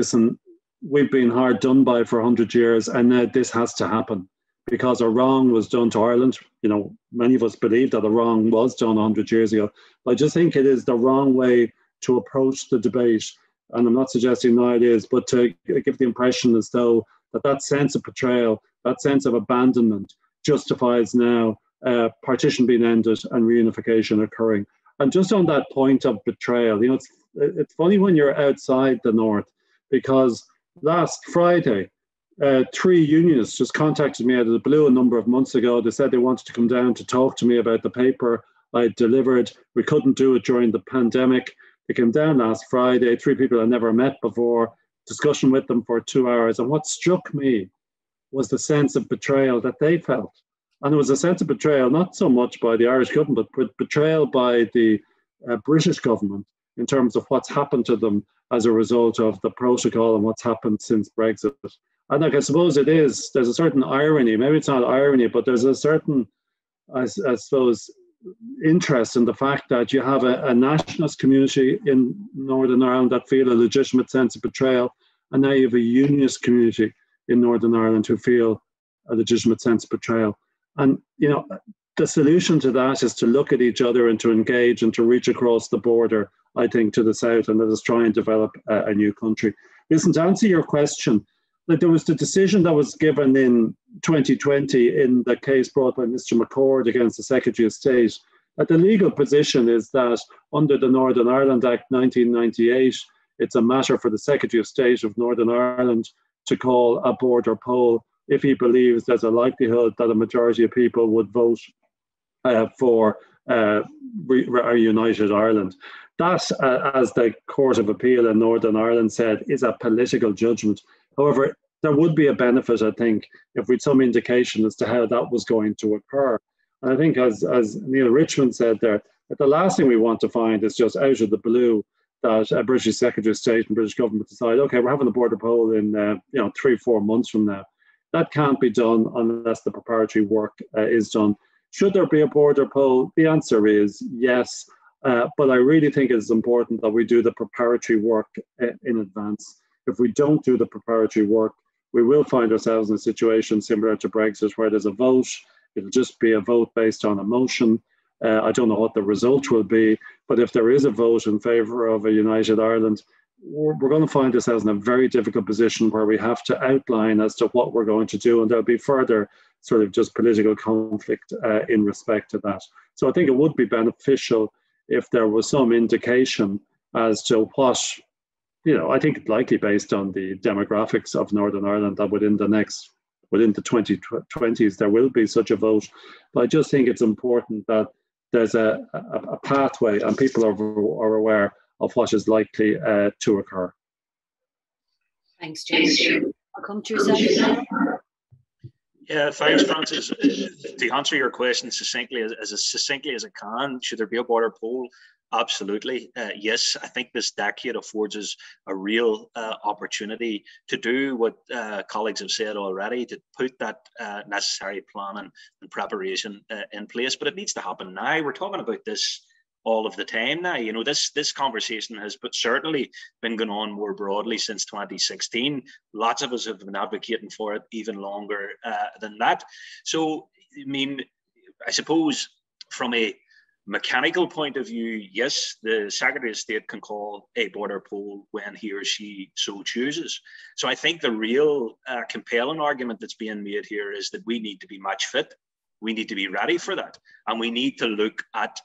we've been hard done by for 100 years and now this has to happen because a wrong was done to Ireland. Many of us believe that a wrong was done 100 years ago. But I just think it is the wrong way to approach the debate. And I'm not suggesting now it is, but to give the impression as though that sense of betrayal, that sense of abandonment justifies now partition being ended and reunification occurring. And just on that point of betrayal, it's funny when you're outside the North, because last Friday, 3 unionists just contacted me out of the blue a number of months ago. They said they wanted to come down to talk to me about the paper I delivered. We couldn't do it during the pandemic. They came down last Friday, 3 people I never met before, discussion with them for 2 hours. And what struck me was the sense of betrayal that they felt. And it was a sense of betrayal, not so much by the Irish government, but betrayal by the British government in terms of what's happened to them as a result of the protocol and what's happened since Brexit. And I suppose there's a certain irony, maybe it's not irony, but there's a certain, I suppose, interest in the fact that you have a nationalist community in Northern Ireland that feel a legitimate sense of betrayal, and now you have a unionist community in Northern Ireland who feel a legitimate sense of betrayal. And, the solution to that is to look at each other and to engage and to reach across the border, I think, to the south, and let us try and develop a new country. Listen, to answer your question, there was the decision that was given in 2020 in the case brought by Mr. McCord against the Secretary of State, that the legal position is that under the Northern Ireland Act 1998, it's a matter for the Secretary of State of Northern Ireland to call a border poll if he believes there's a likelihood that a majority of people would vote for a united Ireland. That, as the Court of Appeal in Northern Ireland said, is a political judgment. However, there would be a benefit, I think, if we had some indication as to how that was going to occur. And I think, as Neale Richmond said there, that the last thing we want to find is just out of the blue that a British Secretary of State and British government decide, okay, we're having a border poll in 3-4 months from now. That can't be done unless the preparatory work is done. Should there be a border poll? The answer is yes, but I really think it is important that we do the preparatory work in advance. If we don't do the preparatory work, we will find ourselves in a situation similar to Brexit where there's a vote. It'll just be a vote based on emotion. I don't know what the result will be, but if there is a vote in favour of a united Ireland, we're going to find ourselves in a very difficult position where we have to outline as to what we're going to do, and there'll be further sort of just political conflict in respect to that. So I think it would be beneficial if there was some indication as to what, I think likely based on the demographics of Northern Ireland, that within the 2020s there will be such a vote. But I just think it's important that there's a pathway and people are aware of what is likely to occur. Thanks, James. I'll come to yourself. Yeah, thanks, Francis. To answer your question succinctly, as succinctly as I can, should there be a border poll? Absolutely. Yes, I think this decade affords us a real opportunity to do what colleagues have said already, to put that necessary planning and preparation in place. But it needs to happen now. We're talking about this all of the time now. You know, this conversation has certainly been going on more broadly since 2016. Lots of us have been advocating for it even longer than that. So, I mean, I suppose from a mechanical point of view, yes, the Secretary of State can call a border poll when he or she so chooses. So I think the real compelling argument that's being made here is that we need to be match fit. We need to be ready for that. And we need to look at,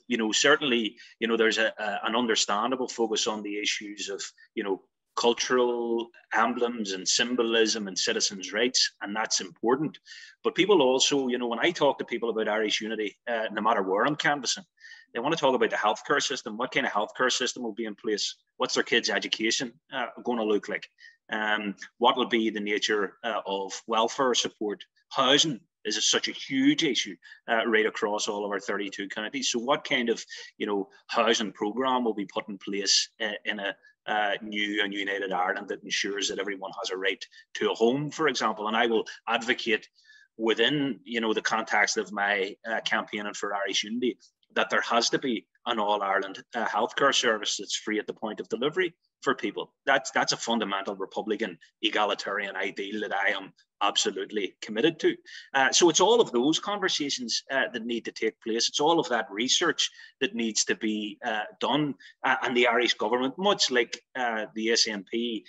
you know, certainly, you know, there's an understandable focus on the issues of, you know, cultural emblems and symbolism and citizens' rights, and that's important. But people also, you know, when I talk to people about Irish unity, no matter where I'm canvassing, they want to talk about the healthcare system. What kind of healthcare system will be in place? What's their kids' education going to look like? What will be the nature of welfare support? Housing is such a huge issue right across all of our 32 counties. So what kind of, you know, housing programme will be put in place in a new and united Ireland that ensures that everyone has a right to a home, for example? And I will advocate within, you know, the context of my campaigning for Irish unity that there has to be an all-Ireland healthcare service that's free at the point of delivery for people. That's a fundamental Republican egalitarian ideal that I am absolutely committed to. So it's all of those conversations that need to take place. It's all of that research that needs to be done. And the Irish government, much like the SNP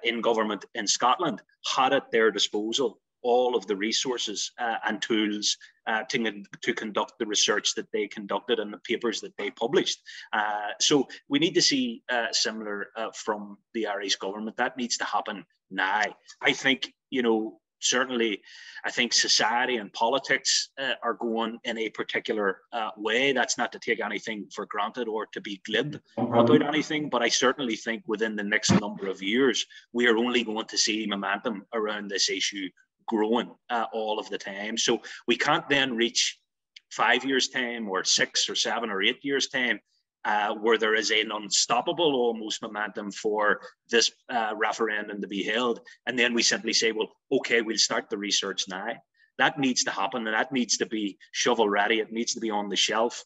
in government in Scotland, had at their disposal all of the resources and tools to conduct the research that they conducted and the papers that they published. So we need to see similar from the Irish government. That needs to happen now. I think, you know, certainly, I think society and politics are going in a particular way. That's not to take anything for granted or to be glib about anything, but I certainly think within the next number of years, we are only going to see momentum around this issue growing all of the time. So we can't then reach 5 years' time or 6 or 7 or 8 years' time where there is an unstoppable almost momentum for this referendum to be held. And then we simply say, well, okay, we'll start the research now. That needs to happen, and that needs to be shovel ready. It needs to be on the shelf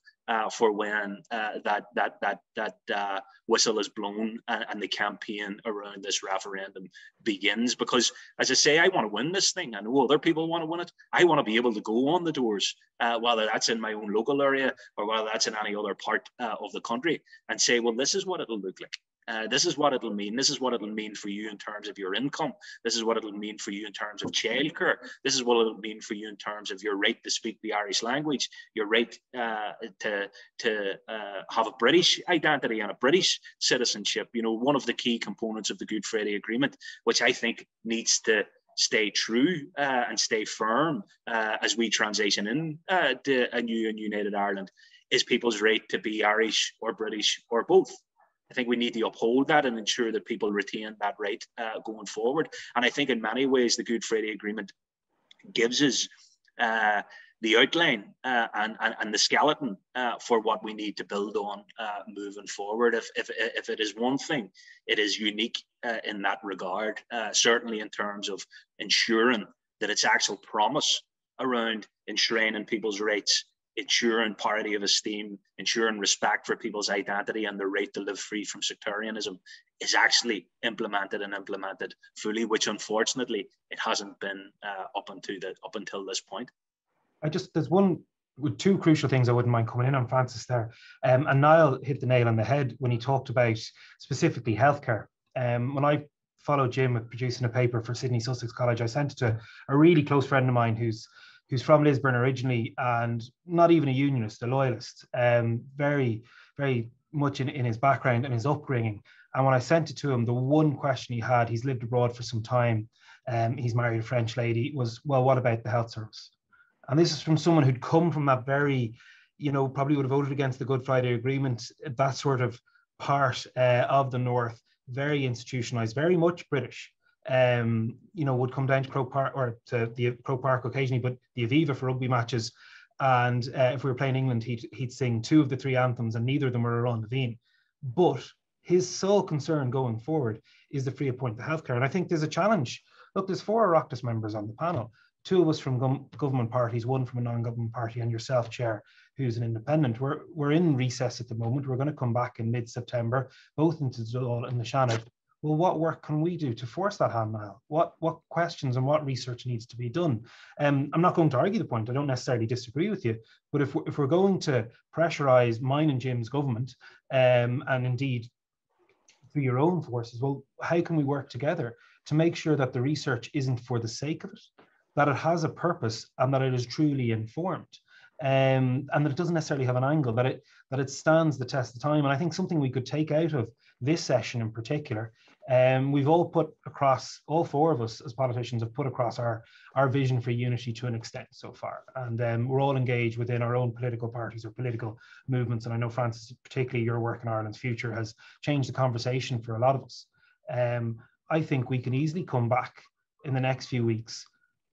for when that whistle is blown and the campaign around this referendum begins. Because, as I say, I want to win this thing. I know other people want to win it. I want to be able to go on the doors, whether that's in my own local area or whether that's in any other part of the country, and say, well, this is what it'll look like. This is what it'll mean. This is what it'll mean for you in terms of your income. This is what it'll mean for you in terms of childcare. This is what it'll mean for you in terms of your right to speak the Irish language, your right to have a British identity and a British citizenship. You know, one of the key components of the Good Friday Agreement, which I think needs to stay true and stay firm as we transition in to a new and united Ireland, is people's right to be Irish or British or both. I think we need to uphold that and ensure that people retain that right going forward. And I think in many ways, the Good Friday Agreement gives us the outline and the skeleton for what we need to build on moving forward. If it is one thing, it is unique in that regard, certainly in terms of ensuring that its actual promise around enshrining people's rights, ensuring parity of esteem, ensuring respect for people's identity and the right to live free from sectarianism is actually implemented fully, which unfortunately it hasn't been up until this point. There's two crucial things I wouldn't mind coming in on, Francis, there. And Niall hit the nail on the head when he talked about specifically healthcare. When I followed Jim with producing a paper for Sydney Sussex College, I sent it to a really close friend of mine who's from Lisburn originally and not even a unionist, a loyalist, very, very much in his background and his upbringing. And when I sent it to him, the one question he had, he's lived abroad for some time, he's married a French lady, was, well, what about the health service? And this is from someone who'd come from that very, you know, probably would have voted against the Good Friday Agreement, that sort of part of the North, very institutionalized, very much British. You know, would come down to Croke Park or to the Croke Park occasionally, but the Aviva for rugby matches. And if we were playing England, he'd sing 2 of the 3 anthems, and neither of them were around the Féin. But his sole concern going forward is the free appointed healthcare. And I think there's a challenge. Look, there's 4 Oireachtas members on the panel, 2 of us from government parties, 1 from a non-government party, and yourself, Chair, who's an independent. We're in recess at the moment. We're going to come back in mid-September, both into Dáil and Seanad. Well, what work can we do to force that hand, Niall? What questions and what research needs to be done? I'm not going to argue the point. I don't necessarily disagree with you. But if we're going to pressurise mine and Jim's government, and indeed through your own forces, well, how can we work together to make sure that the research isn't for the sake of it, that it has a purpose, and that it is truly informed, and that it doesn't necessarily have an angle, that it stands the test of time? And I think something we could take out of this session in particular, we've all put across, all 4 of us as politicians have put across our vision for unity to an extent so far. And we're all engaged within our own political parties or political movements. And I know, Francis, particularly your work in Ireland's future has changed the conversation for a lot of us. I think we can easily come back in the next few weeks,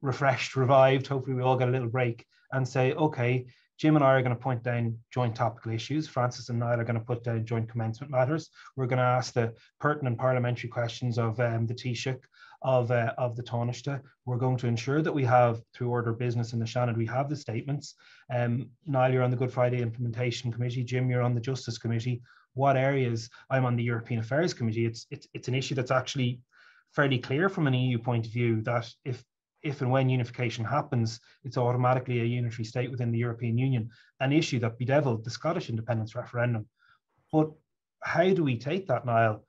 refreshed, revived, hopefully we all get a little break, and say, okay, Jim and I are going to point down joint topical issues. Francis and Niall are going to put down joint commencement matters. We're going to ask the pertinent parliamentary questions of the teacht, of the thodhchaí. We're going to ensure that we have, through order of business in the Seanad, we have the statements. Niall, you're on the Good Friday Implementation Committee. Jim, you're on the Justice Committee. What areas? I'm on the European Affairs Committee. It's an issue that's actually fairly clear from an EU point of view, that if and when unification happens, it's automatically a unitary state within the European Union, an issue that bedeviled the Scottish independence referendum. But how do we take that, Niall,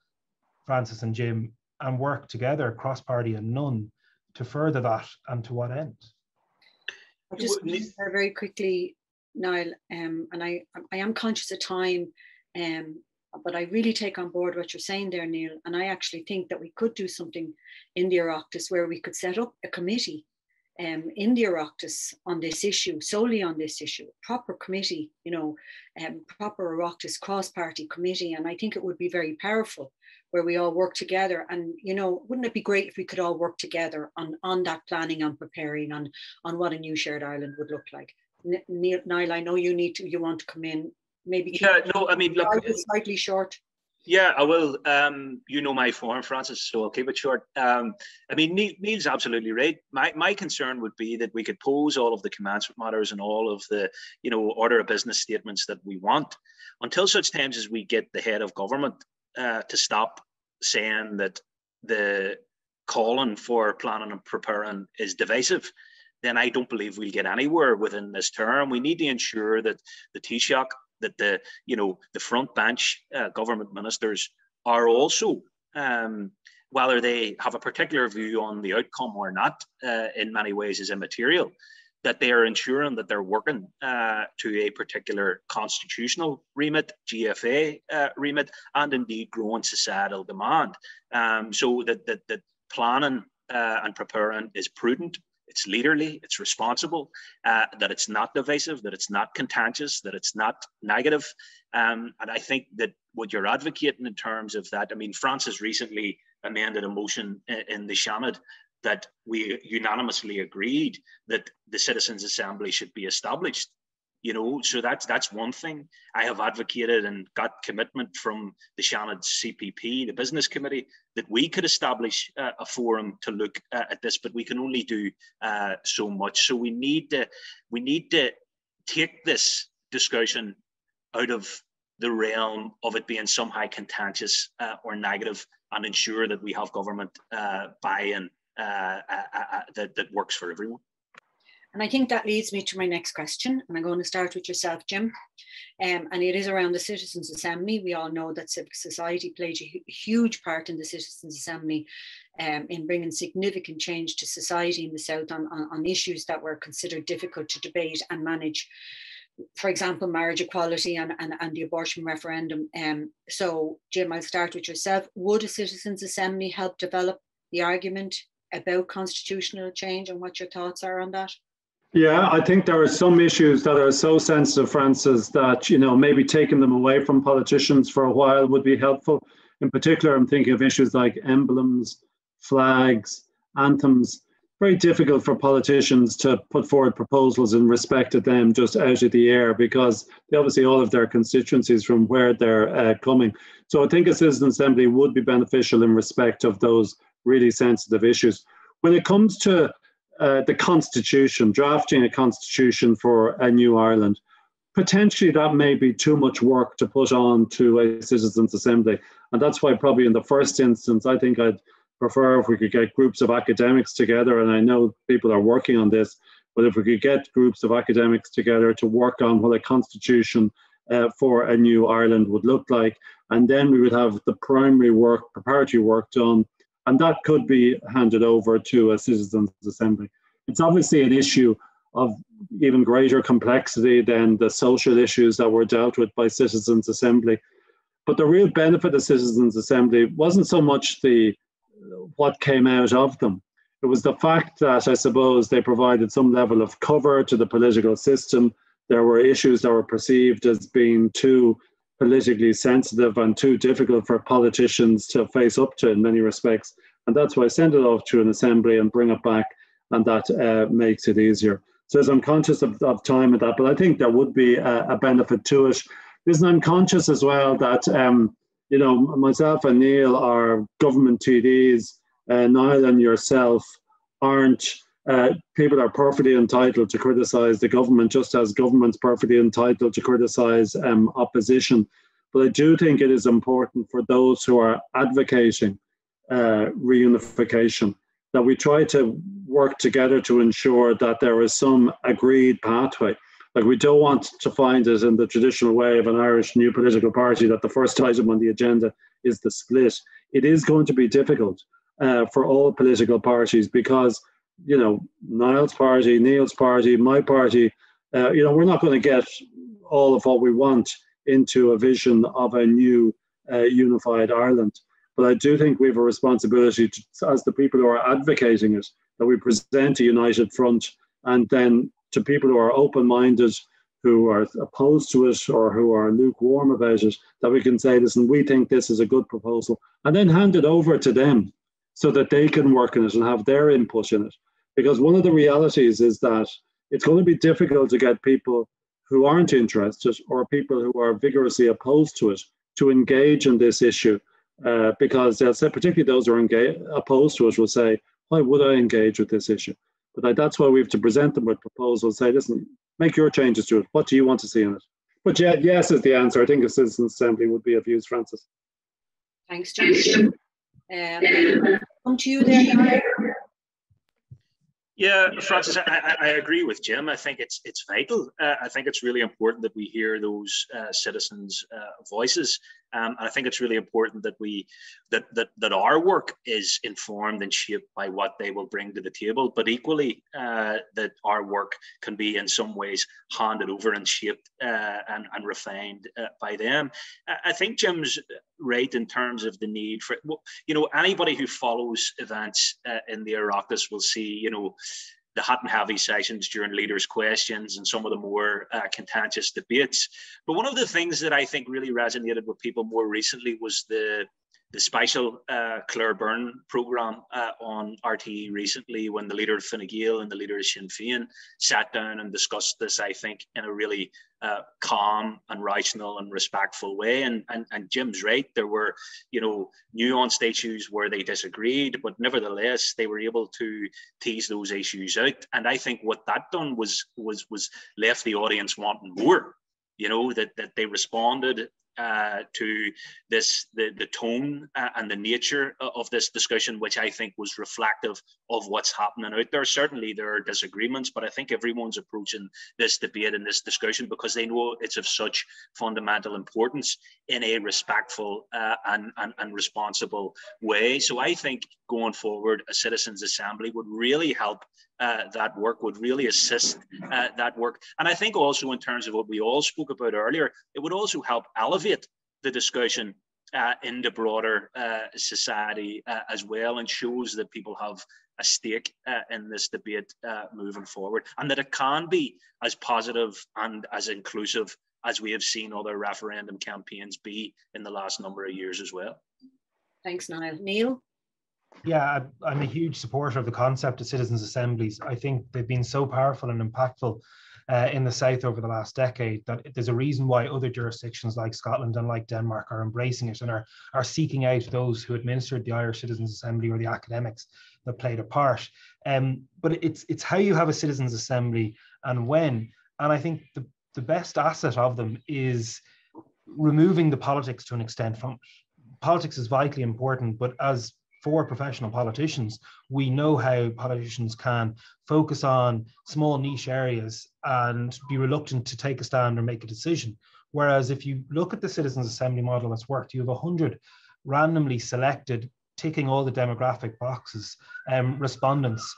Francis and Jim, and work together, cross-party and none, to further that, and to what end? I'll just very quickly, Niall, and I am conscious of time, but I really take on board what you're saying there, Neale. And I actually think that we could do something in the Oireachtas where we could set up a committee in the Oireachtas on this issue, solely on this issue, proper committee, proper Oireachtas cross-party committee. And I think it would be very powerful where we all work together. And, wouldn't it be great if we could all work together on that planning and preparing on what a new shared Ireland would look like? Niall, I know you want to come in. Maybe look, slightly short. Yeah, I will. My form, Francis, so I'll keep it short. Neil's absolutely right. My concern would be that we could pose all of the commencement matters and all of the, order of business statements that we want, until such times as we get the head of government to stop saying that the calling for planning and preparing is divisive. Then I don't believe we'll get anywhere within this term. We need to ensure that the Taoiseach, that the front bench government ministers are also, whether they have a particular view on the outcome or not, in many ways is immaterial, that they are ensuring that they're working to a particular constitutional remit, GFA remit, and indeed growing societal demand, so that planning and preparing is prudent, it's leaderly, it's responsible, that it's not divisive, that it's not contentious, that it's not negative. And I think that what you're advocating in terms of that, Francis recently amended a motion in the Seanad that we unanimously agreed that the Citizens' Assembly should be established. So that's one thing. I have advocated and got commitment from the Seanad CPP, the Business Committee, that we could establish a forum to look at this, but we can only do so much. So we need to take this discussion out of the realm of it being somehow contentious or negative, and ensure that we have government buy-in that works for everyone. And I think that leads me to my next question. And I'm going to start with yourself, Jim. And it is around the Citizens' Assembly. We all know that civic society played a huge part in the Citizens' Assembly in bringing significant change to society in the South on issues that were considered difficult to debate and manage. For example, marriage equality and the abortion referendum. So, Jim, I'll start with yourself. Would a Citizens' Assembly help develop the argument about constitutional change, and what your thoughts are on that? Yeah, I think there are some issues that are so sensitive, Francis, that, maybe taking them away from politicians for a while would be helpful. In particular, I'm thinking of issues like emblems, flags, anthems, very difficult for politicians to put forward proposals in respect of them just out of the air, because they obviously all have their constituencies from where they're coming. So I think a citizen assembly would be beneficial in respect of those really sensitive issues. When it comes to the constitution, drafting a constitution for a new Ireland, potentially that may be too much work to put on to a citizens' assembly. And that's why probably in the first instance, I think I'd prefer if we could get groups of academics together, and I know people are working on this, but if we could get groups of academics together to work on what a constitution for a new Ireland would look like, and then we would have the primary work, preparatory work done, and that could be handed over to a citizens' assembly. It's obviously an issue of even greater complexity than the social issues that were dealt with by citizens' assembly. But the real benefit of citizens' assembly wasn't so much what came out of them. It was the fact that, I suppose, they provided some level of cover to the political system. There were issues that were perceived as being too politically sensitive and too difficult for politicians to face up to in many respects. And that's why I send it off to an assembly and bring it back, and that makes it easier. So I'm conscious of time of that, but I think there would be a benefit to it. Listen, I'm conscious as well that you know, myself and Neale are government TDs. Niall and yourself aren't. People are perfectly entitled to criticise the government, just as government's perfectly entitled to criticise opposition. But I do think it is important for those who are advocating reunification that we try to work together to ensure that there is some agreed pathway. Like, we don't want to find it in the traditional way of an Irish new political party that the first item on the agenda is the split. It is going to be difficult for all political parties because, you know, Niall's party, Neale's party, my party, you know, we're not going to get all of what we want into a vision of a new unified Ireland. But I do think we have a responsibility to, as the people who are advocating it, that we present a united front, and then to people who are open-minded, who are opposed to it or who are lukewarm about it, that we can say, listen, we think this is a good proposal, and then hand it over to them so that they can work on it and have their input in it. Because one of the realities is that it's going to be difficult to get people who aren't interested or people who are vigorously opposed to it to engage in this issue, because they'll say, particularly those who are opposed to it will say, why would I engage with this issue? But that's why we have to present them with proposals, say, listen, make your changes to it. What do you want to see in it? But yeah, yes is the answer. I think a citizens' assembly would be of use, Francis. Thanks, John. Come to you there. Yeah, Francis, I agree with Jim. I think it's vital. I think it's really important that we hear those citizens' voices. And I think it's really important that that our work is informed and shaped by what they will bring to the table. But equally, that our work can be in some ways handed over and shaped and refined by them. I think Jim's right in terms of the need for, you know, anybody who follows events in the Oireachtas will see, you know, the hot and heavy sessions during leaders' questions and some of the more contentious debates. But one of the things that I think really resonated with people more recently was the special Claire Byrne programme on RTE recently, when the leader of Gael and the leader of Sinn Féin sat down and discussed this, I think, in a really calm and rational and respectful way. And Jim's right, there were, you know, nuanced issues where they disagreed, but nevertheless they were able to tease those issues out. And I think what that done was left the audience wanting more. You know, that they responded to this, the tone and the nature of this discussion, which I think was reflective of what's happening out there. Certainly there are disagreements, but I think everyone's approaching this debate and this discussion because they know it's of such fundamental importance in a respectful and responsible way. So I think going forward, a citizens' assembly would really help that work, would really assist that work. And I think also in terms of what we all spoke about earlier, it would also help elevate the discussion in the broader society as well, and shows that people have a stake in this debate moving forward, and that it can be as positive and as inclusive as we have seen other referendum campaigns be in the last number of years as well. Thanks, Niall. Neale? Yeah, I'm a huge supporter of the concept of citizens' assemblies. I think they've been so powerful and impactful in the South over the last decade that there's a reason why other jurisdictions like Scotland and like Denmark are embracing it and are seeking out those who administered the Irish Citizens' Assembly or the academics that played a part. But it's how you have a citizens' assembly and when. And I think the best asset of them is removing the politics to an extent from it. Politics is vitally important, but as for professional politicians, we know how politicians can focus on small niche areas and be reluctant to take a stand or make a decision. Whereas if you look at the Citizens' Assembly model that's worked, you have 100 randomly selected, ticking all the demographic boxes, respondents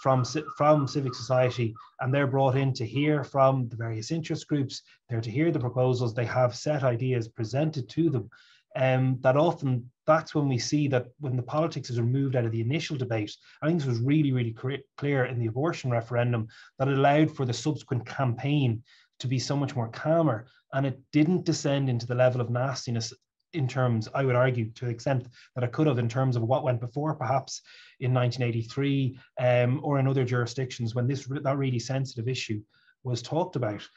from civic society, and they're brought in to hear from the various interest groups. They're to hear the proposals. They have set ideas presented to them. That often, that's when we see that when the politics is removed out of the initial debate. I think this was really, really clear in the abortion referendum, that it allowed for the subsequent campaign to be so much more calmer, and it didn't descend into the level of nastiness in terms, I would argue, to the extent that it could have in terms of what went before, perhaps in 1983 or in other jurisdictions when that really sensitive issue was talked about.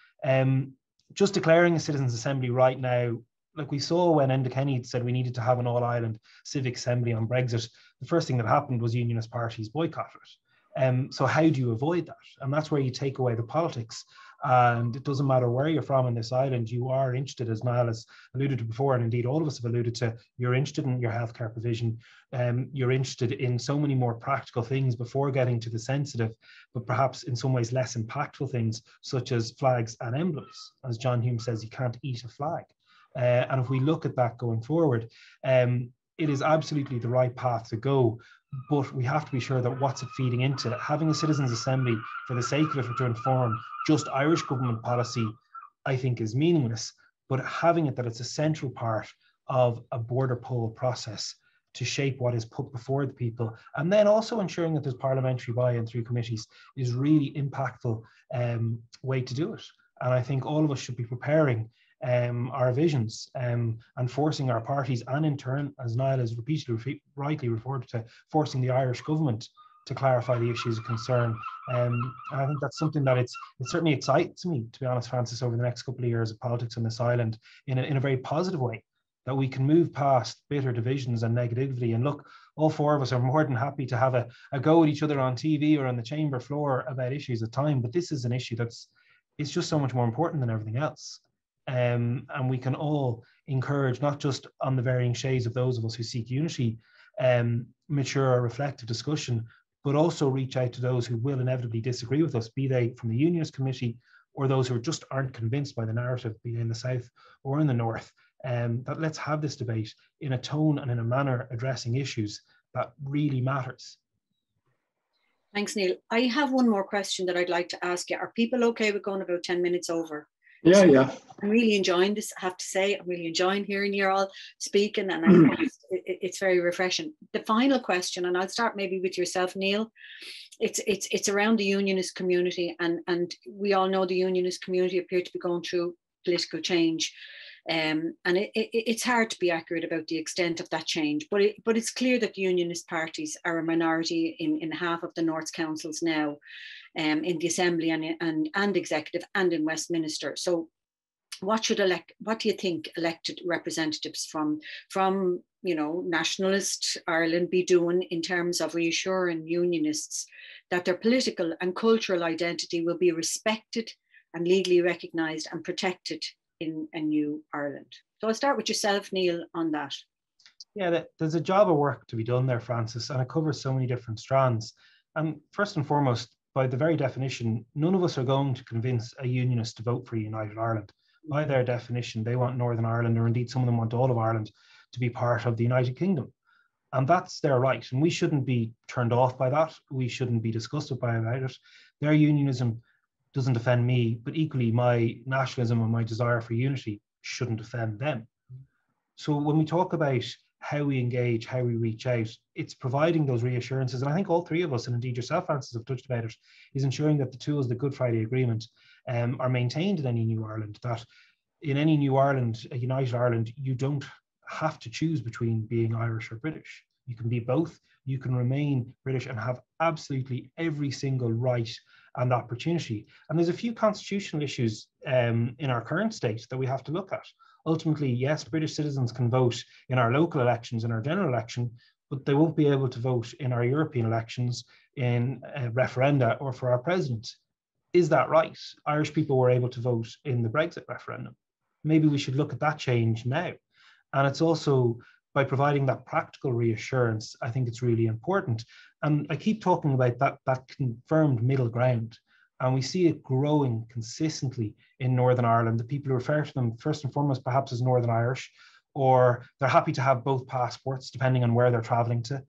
Just declaring a citizens' assembly right now, like we saw when Enda Kenny said we needed to have an all-Ireland civic assembly on Brexit, the first thing that happened was unionist parties boycotted it. So how do you avoid that? And that's where you take away the politics. And it doesn't matter where you're from in this island, you are interested, as Niall has alluded to before, and indeed all of us have alluded to, you're interested in your healthcare provision. You're interested in so many more practical things before getting to the sensitive, but perhaps in some ways less impactful things, such as flags and emblems. As John Hume says, you can't eat a flag. And if we look at that going forward, it is absolutely the right path to go, but we have to be sure that what's it feeding into. Having a citizens' assembly for the sake of it to inform just Irish government policy, I think is meaningless, but having it that it's a central part of a border poll process to shape what is put before the people, and then also ensuring that there's parliamentary buy-in through committees is really impactful way to do it. And I think all of us should be preparing our visions and forcing our parties, and in turn, as Niall has repeatedly rightly referred to, forcing the Irish government to clarify the issues of concern. And I think that's something that it certainly excites me, to be honest, Francis, over the next couple of years of politics on this island in a very positive way, that we can move past bitter divisions and negativity. And look, all four of us are more than happy to have a go at each other on TV or on the chamber floor about issues at time, but this is an issue it's just so much more important than everything else. And we can all encourage, not just on the varying shades of those of us who seek unity, mature, reflective discussion, but also reach out to those who will inevitably disagree with us, be they from the Unionist Committee or those who just aren't convinced by the narrative, be they in the South or in the North. That let's have this debate in a tone and in a manner addressing issues that really matters. Thanks, Neale. I have one more question that I'd like to ask you. Are people okay with going about 10 minutes over? Yeah. I'm really enjoying this, I have to say. I'm really enjoying hearing you all speaking, and it's very refreshing. The final question, and I'll start maybe with yourself, Neale. It's around the unionist community, and we all know the unionist community appear to be going through political change. And it's hard to be accurate about the extent of that change, but it's clear that the unionist parties are a minority in half of the North's councils now, in the Assembly and Executive and in Westminster. So what do you think elected representatives from nationalist Ireland be doing in terms of reassuring unionists that their political and cultural identity will be respected and legally recognised and protected in a new Ireland? So I'll start with yourself, Neale, on that. Yeah, there's a job of work to be done there, Francis, and it covers so many different strands. And first and foremost, by the very definition, none of us are going to convince a unionist to vote for a united Ireland. By their definition, they want Northern Ireland, or indeed some of them want all of Ireland, to be part of the United Kingdom. And that's their right. And we shouldn't be turned off by that. We shouldn't be disgusted by it. Their unionism doesn't offend me, but equally my nationalism and my desire for unity shouldn't offend them. So when we talk about how we engage, how we reach out, it's providing those reassurances. And I think all three of us, and indeed yourself, Francis, have touched about it, is ensuring that the tools, the Good Friday Agreement, are maintained in any new Ireland, that in any new Ireland, a united Ireland, you don't have to choose between being Irish or British. You can be both. You can remain British and have absolutely every single right and opportunity. And there's a few constitutional issues in our current state that we have to look at. Ultimately, yes, British citizens can vote in our local elections, in our general election, but they won't be able to vote in our European elections, in referenda, or for our president. Is that right? Irish people were able to vote in the Brexit referendum. Maybe we should look at that change now. And it's also, by providing that practical reassurance, I think it's really important. And I keep talking about that confirmed middle ground. And we see it growing consistently in Northern Ireland. The people who refer to them first and foremost perhaps as Northern Irish, or they're happy to have both passports depending on where they're traveling to,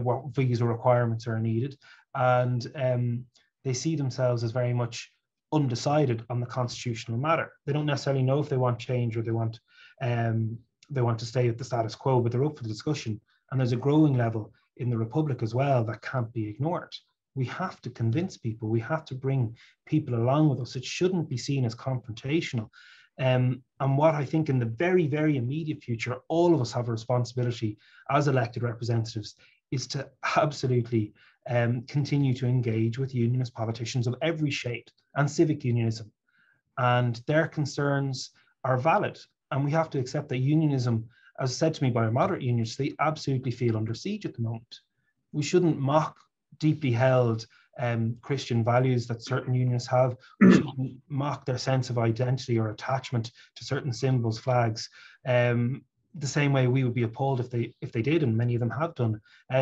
what visa requirements are needed. And they see themselves as very much undecided on the constitutional matter. They don't necessarily know if they want change or they want to stay at the status quo, but they're up for the discussion. And there's a growing level in the Republic as well that can't be ignored. We have to convince people, we have to bring people along with us. It shouldn't be seen as confrontational. And what I think in the very, very immediate future, all of us have a responsibility as elected representatives is to absolutely continue to engage with unionist politicians of every shade and civic unionism. And their concerns are valid. And we have to accept that unionism, as said to me by a moderate unionist, they absolutely feel under siege at the moment. We shouldn't mock deeply held Christian values that certain unionists have. We shouldn't mock their sense of identity or attachment to certain symbols, flags, the same way we would be appalled if they did, and many of them have done,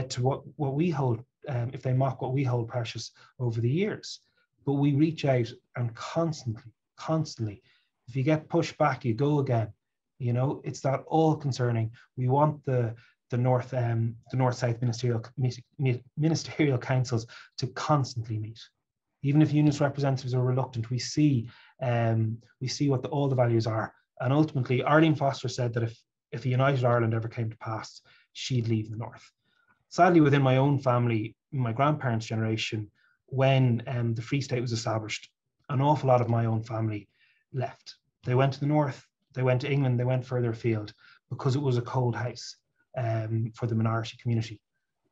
to what we hold, if they mock what we hold precious over the years. But we reach out and constantly, if you get pushed back, you go again. You know, it's that all concerning. We want the North-South ministerial councils to constantly meet. Even if unionist representatives are reluctant, we see what all the values are. And ultimately, Arlene Foster said that if a united Ireland ever came to pass, she'd leave the North. Sadly, within my own family, my grandparents' generation, when the Free State was established, an awful lot of my own family left. They went to the North, they went to England, they went further afield because it was a cold house for the minority community.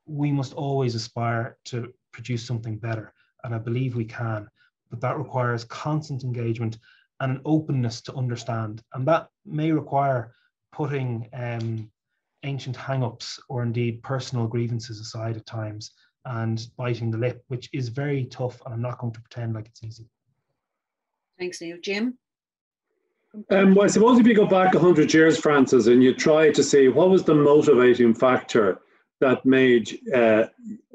We must always aspire to produce something better, and I believe we can, but that requires constant engagement and an openness to understand, and that may require putting ancient hang-ups or indeed personal grievances aside at times and biting the lip, which is very tough, and I'm not going to pretend like it's easy. Thanks, Neale. Jim? Well, I suppose if you go back 100 years, Francis, and you try to see what was the motivating factor that made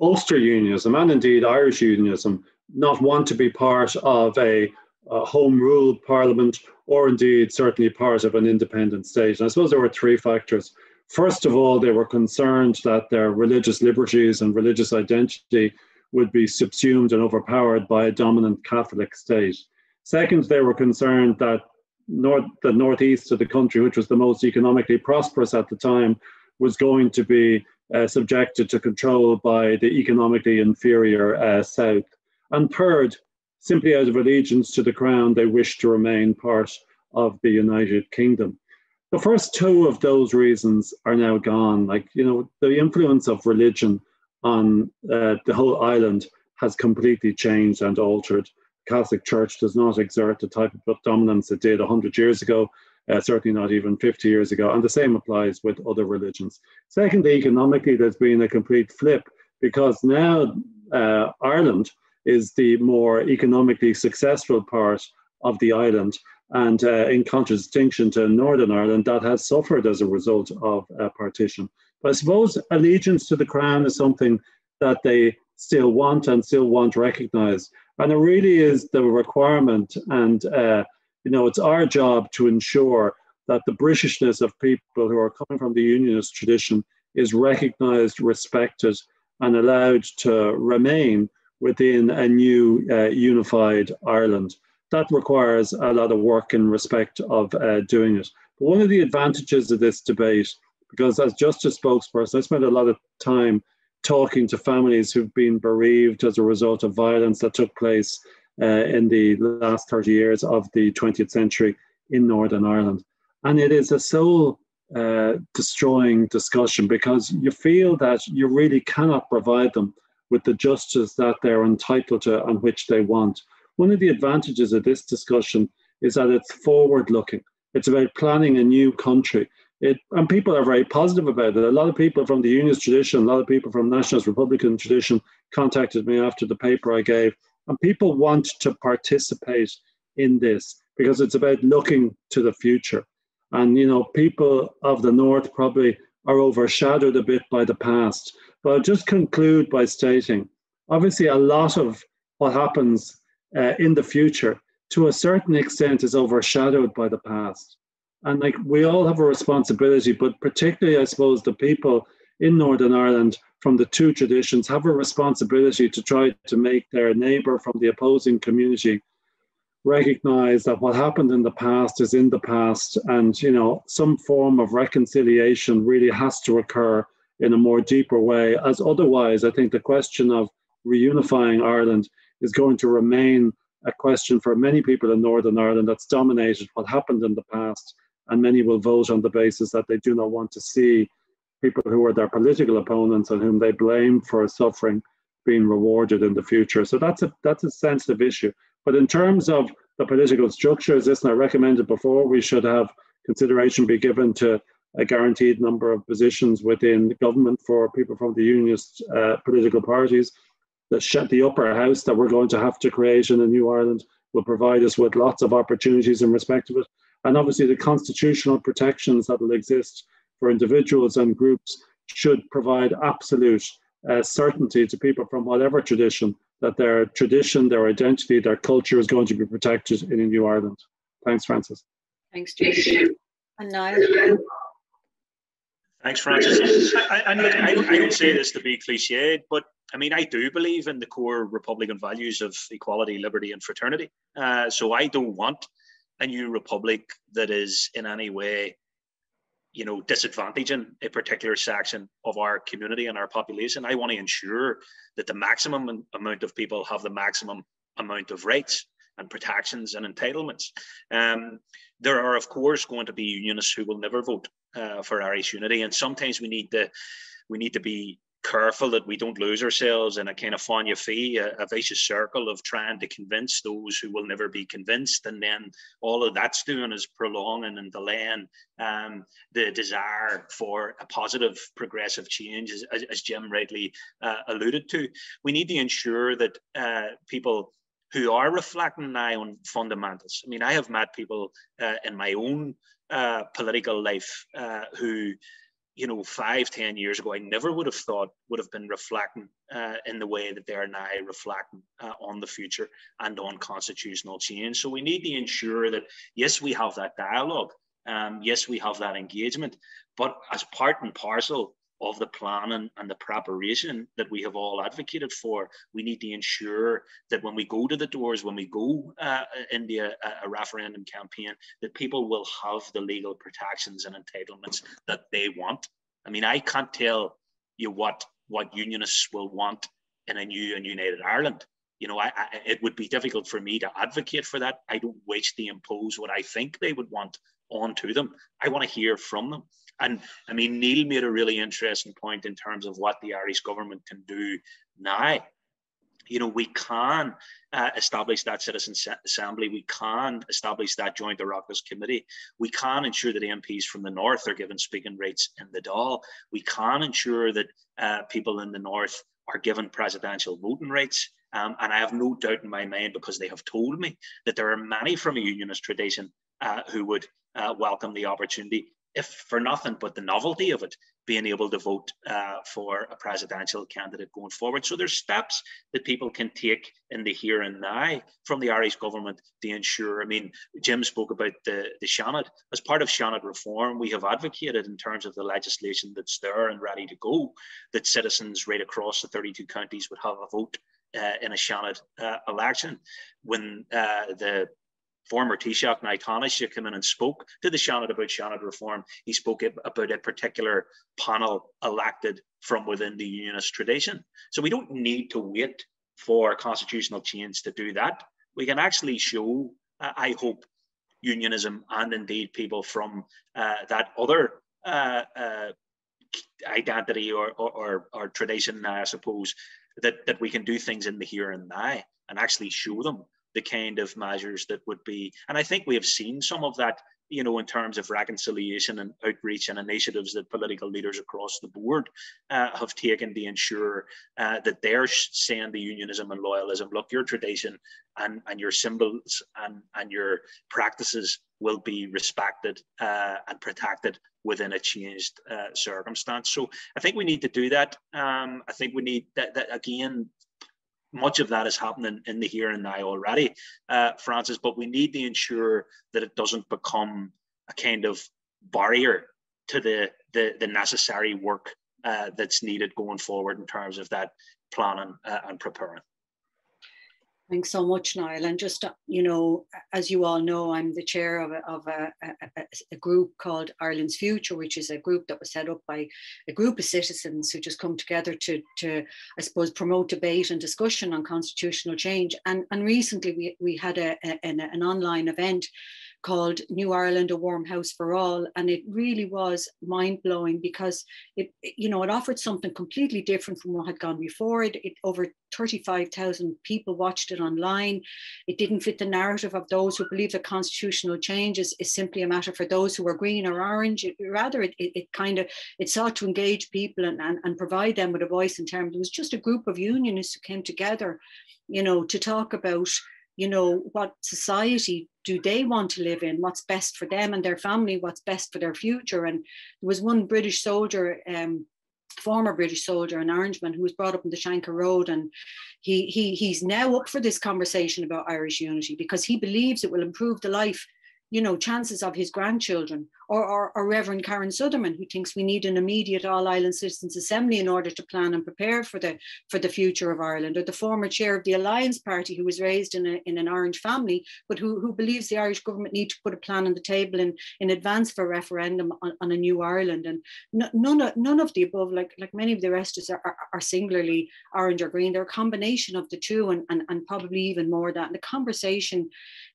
Ulster unionism and indeed Irish unionism not want to be part of a home rule parliament or indeed certainly part of an independent state. And I suppose there were three factors. First of all, they were concerned that their religious liberties and religious identity would be subsumed and overpowered by a dominant Catholic state. Second, they were concerned that the northeast of the country, which was the most economically prosperous at the time, was going to be subjected to control by the economically inferior south. And third, simply out of allegiance to the crown, they wished to remain part of the United Kingdom. The first two of those reasons are now gone. Like, you know, the influence of religion on the whole island has completely changed and altered. Catholic Church does not exert the type of dominance it did 100 years ago, certainly not even 50 years ago, and the same applies with other religions. Secondly, economically, there's been a complete flip because now Ireland is the more economically successful part of the island, and in contradistinction to Northern Ireland, that has suffered as a result of partition. But I suppose allegiance to the crown is something that they still want recognised. And it really is the requirement, and you know, it's our job to ensure that the Britishness of people who are coming from the unionist tradition is recognised, respected, and allowed to remain within a new unified Ireland. That requires a lot of work in respect of doing it. But one of the advantages of this debate, because as Justice spokesperson, I spent a lot of time talking to families who've been bereaved as a result of violence that took place in the last 30 years of the 20th century in Northern Ireland. And it is a soul destroying discussion, because you feel that you really cannot provide them with the justice that they're entitled to and which they want. One of the advantages of this discussion is that it's forward-looking. It's about planning a new country. And people are very positive about it. A lot of people from the Unionist tradition, a lot of people from Nationalist Republican tradition contacted me after the paper I gave. And people want to participate in this because it's about looking to the future. And, you know, people of the North probably are overshadowed a bit by the past. But I'll just conclude by stating, obviously, a lot of what happens in the future, to a certain extent, is overshadowed by the past. And like, we all have a responsibility, but particularly, I suppose, the people in Northern Ireland from the two traditions have a responsibility to try to make their neighbour from the opposing community recognise that what happened in the past is in the past, and, you know, some form of reconciliation really has to occur in a more deeper way, as otherwise I think the question of reunifying Ireland is going to remain a question for many people in Northern Ireland that's dominated what happened in the past, and many will vote on the basis that they do not want to see people who are their political opponents and whom they blame for suffering being rewarded in the future. So that's a sensitive issue. But in terms of the political structures, this, and I recommended before, we should have consideration be given to a guaranteed number of positions within the government for people from the unionist political parties. The upper house that we're going to have to create in a new Ireland will provide us with lots of opportunities in respect of it. And obviously the constitutional protections that will exist for individuals and groups should provide absolute certainty to people from whatever tradition, that their tradition, their identity, their culture is going to be protected in a new Ireland. Thanks, Francis. Thanks, Jim. And Niall. Thanks, Francis. And look, I don't say this to be cliched, but I mean, I do believe in the core Republican values of equality, liberty, and fraternity. So I don't want a new republic that is in any way, you know, disadvantaging a particular section of our community and our population. I want to ensure that the maximum amount of people have the maximum amount of rights and protections and entitlements. There are, of course, going to be unionists who will never vote for Irish unity, and sometimes we need to be careful that we don't lose ourselves in a kind of fonn a vicious circle of trying to convince those who will never be convinced, and then all of that's doing is prolonging and delaying the desire for a positive progressive change, as Jim rightly alluded to. We need to ensure that people who are reflecting now on fundamentals. I mean, I have met people in my own political life who, you know, 5-10 years ago, I never would have thought would have been reflecting in the way that they are now reflecting on the future and on constitutional change. So we need to ensure that, yes, we have that dialogue, yes, we have that engagement, but as part and parcel of the planning and the preparation that we have all advocated for, we need to ensure that when we go to the doors, when we go into a referendum campaign, that people will have the legal protections and entitlements that they want. I mean, I can't tell you what unionists will want in a new and united Ireland. You know, it would be difficult for me to advocate for that. I don't wish to impose what I think they would want onto them. I want to hear from them. And I mean, Neale made a really interesting point in terms of what the Irish government can do now. You know, we can establish that citizen assembly. We can establish that joint Oireachtas committee. We can ensure that MPs from the north are given speaking rights in the Dáil. We can ensure that people in the north are given presidential voting rights. And I have no doubt in my mind, because they have told me, that there are many from a unionist tradition who would welcome the opportunity, if for nothing but the novelty of it, being able to vote for a presidential candidate going forward. So there's steps that people can take in the here and now from the Irish government to ensure. I mean, Jim spoke about the Seanad. As part of Seanad reform, we have advocated in terms of the legislation that's there and ready to go, that citizens right across the 32 counties would have a vote in a Seanad election. When the former teacht, now Taoiseach, came in and spoke to the Seanad about Seanad reform, he spoke about a particular panel elected from within the unionist tradition. So we don't need to wait for constitutional change to do that. We can actually show, I hope, unionism and indeed people from that other identity or tradition, I suppose, that we can do things in the here and now and actually show them the kind of measures that would be. And I think we have seen some of that, you know, in terms of reconciliation and outreach and initiatives that political leaders across the board have taken to ensure that they're saying to unionism and loyalism, look, your tradition and your symbols and your practices will be respected and protected within a changed circumstance. So I think we need to do that. I think we need that again. Much of that is happening in the here and now already, Francis, but we need to ensure that it doesn't become a kind of barrier to the necessary work that's needed going forward in terms of that planning and preparing. Thanks so much, Niall. And just, you know, as you all know, I'm the chair of a group called Ireland's Future, which is a group that was set up by a group of citizens who just come together to I suppose, promote debate and discussion on constitutional change. And recently we had an online event called New Ireland, a Warm House for All. And it really was mind-blowing because it offered something completely different from what had gone before. It over 35,000 people watched it online. It didn't fit the narrative of those who believe that constitutional change is simply a matter for those who are green or orange. It sought to engage people and provide them with a voice in terms. It was just a group of unionists who came together, you know, to talk about, you know, what society do they want to live in, what's best for them and their family, what's best for their future. And there was one British soldier, former British soldier, an Orangeman, who was brought up on the Shanker Road, and he's now up for this conversation about Irish unity because he believes it will improve the life, you know, chances of his grandchildren, or Reverend Karen Sutherland, who thinks we need an immediate all-Ireland Citizens' Assembly in order to plan and prepare for the future of Ireland, or the former chair of the Alliance Party, who was raised in an Orange family, but who believes the Irish government need to put a plan on the table in advance for a referendum on a new Ireland. And none of the above, like many of the rest of us, are singularly orange or green. They're a combination of the two, and probably even more that. And the conversation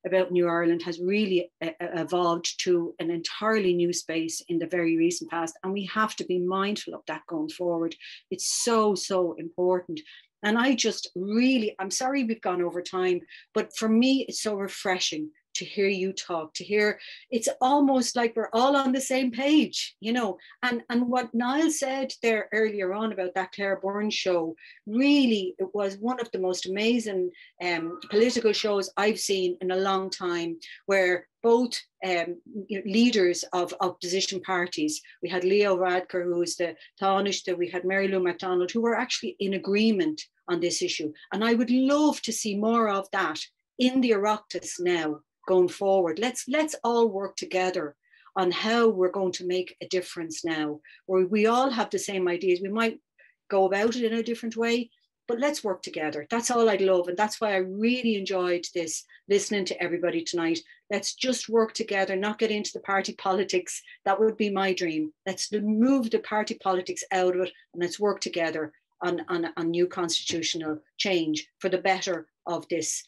about New Ireland has really evolved to an entirely new space in the very recent past, and we have to be mindful of that going forward. It's so important. And I'm sorry we've gone over time, but for me it's so refreshing to hear you talk, to hear it's almost like we're all on the same page, you know. And what Niall said there earlier on about that Claire Byrne show, really, it was one of the most amazing political shows I've seen in a long time, where both leaders of opposition parties, we had Leo Varadkar, who was the Taoiseach, we had Mary Lou MacDonald, who were actually in agreement on this issue. And I would love to see more of that in the Oireachtas now, going forward. Let's all work together on how we're going to make a difference now, where we all have the same ideas. We might go about it in a different way, but let's work together. That's all I'd love. And that's why I really enjoyed this, listening to everybody tonight. Let's just work together, not get into the party politics. That would be my dream. Let's move the party politics out of it, and let's work together on new constitutional change for the better of this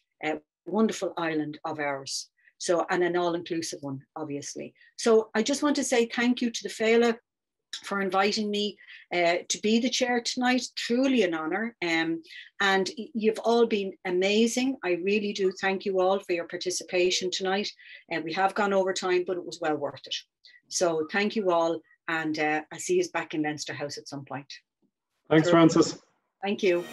wonderful island of ours. So, and an all-inclusive one, obviously. So I just want to say thank you to the Féile for inviting me to be the chair tonight. Truly an honour. And you've all been amazing. I really do thank you all for your participation tonight. And we have gone over time, but it was well worth it. So thank you all. And I'll see you back in Leinster House at some point. Thanks, Francis. Thank you.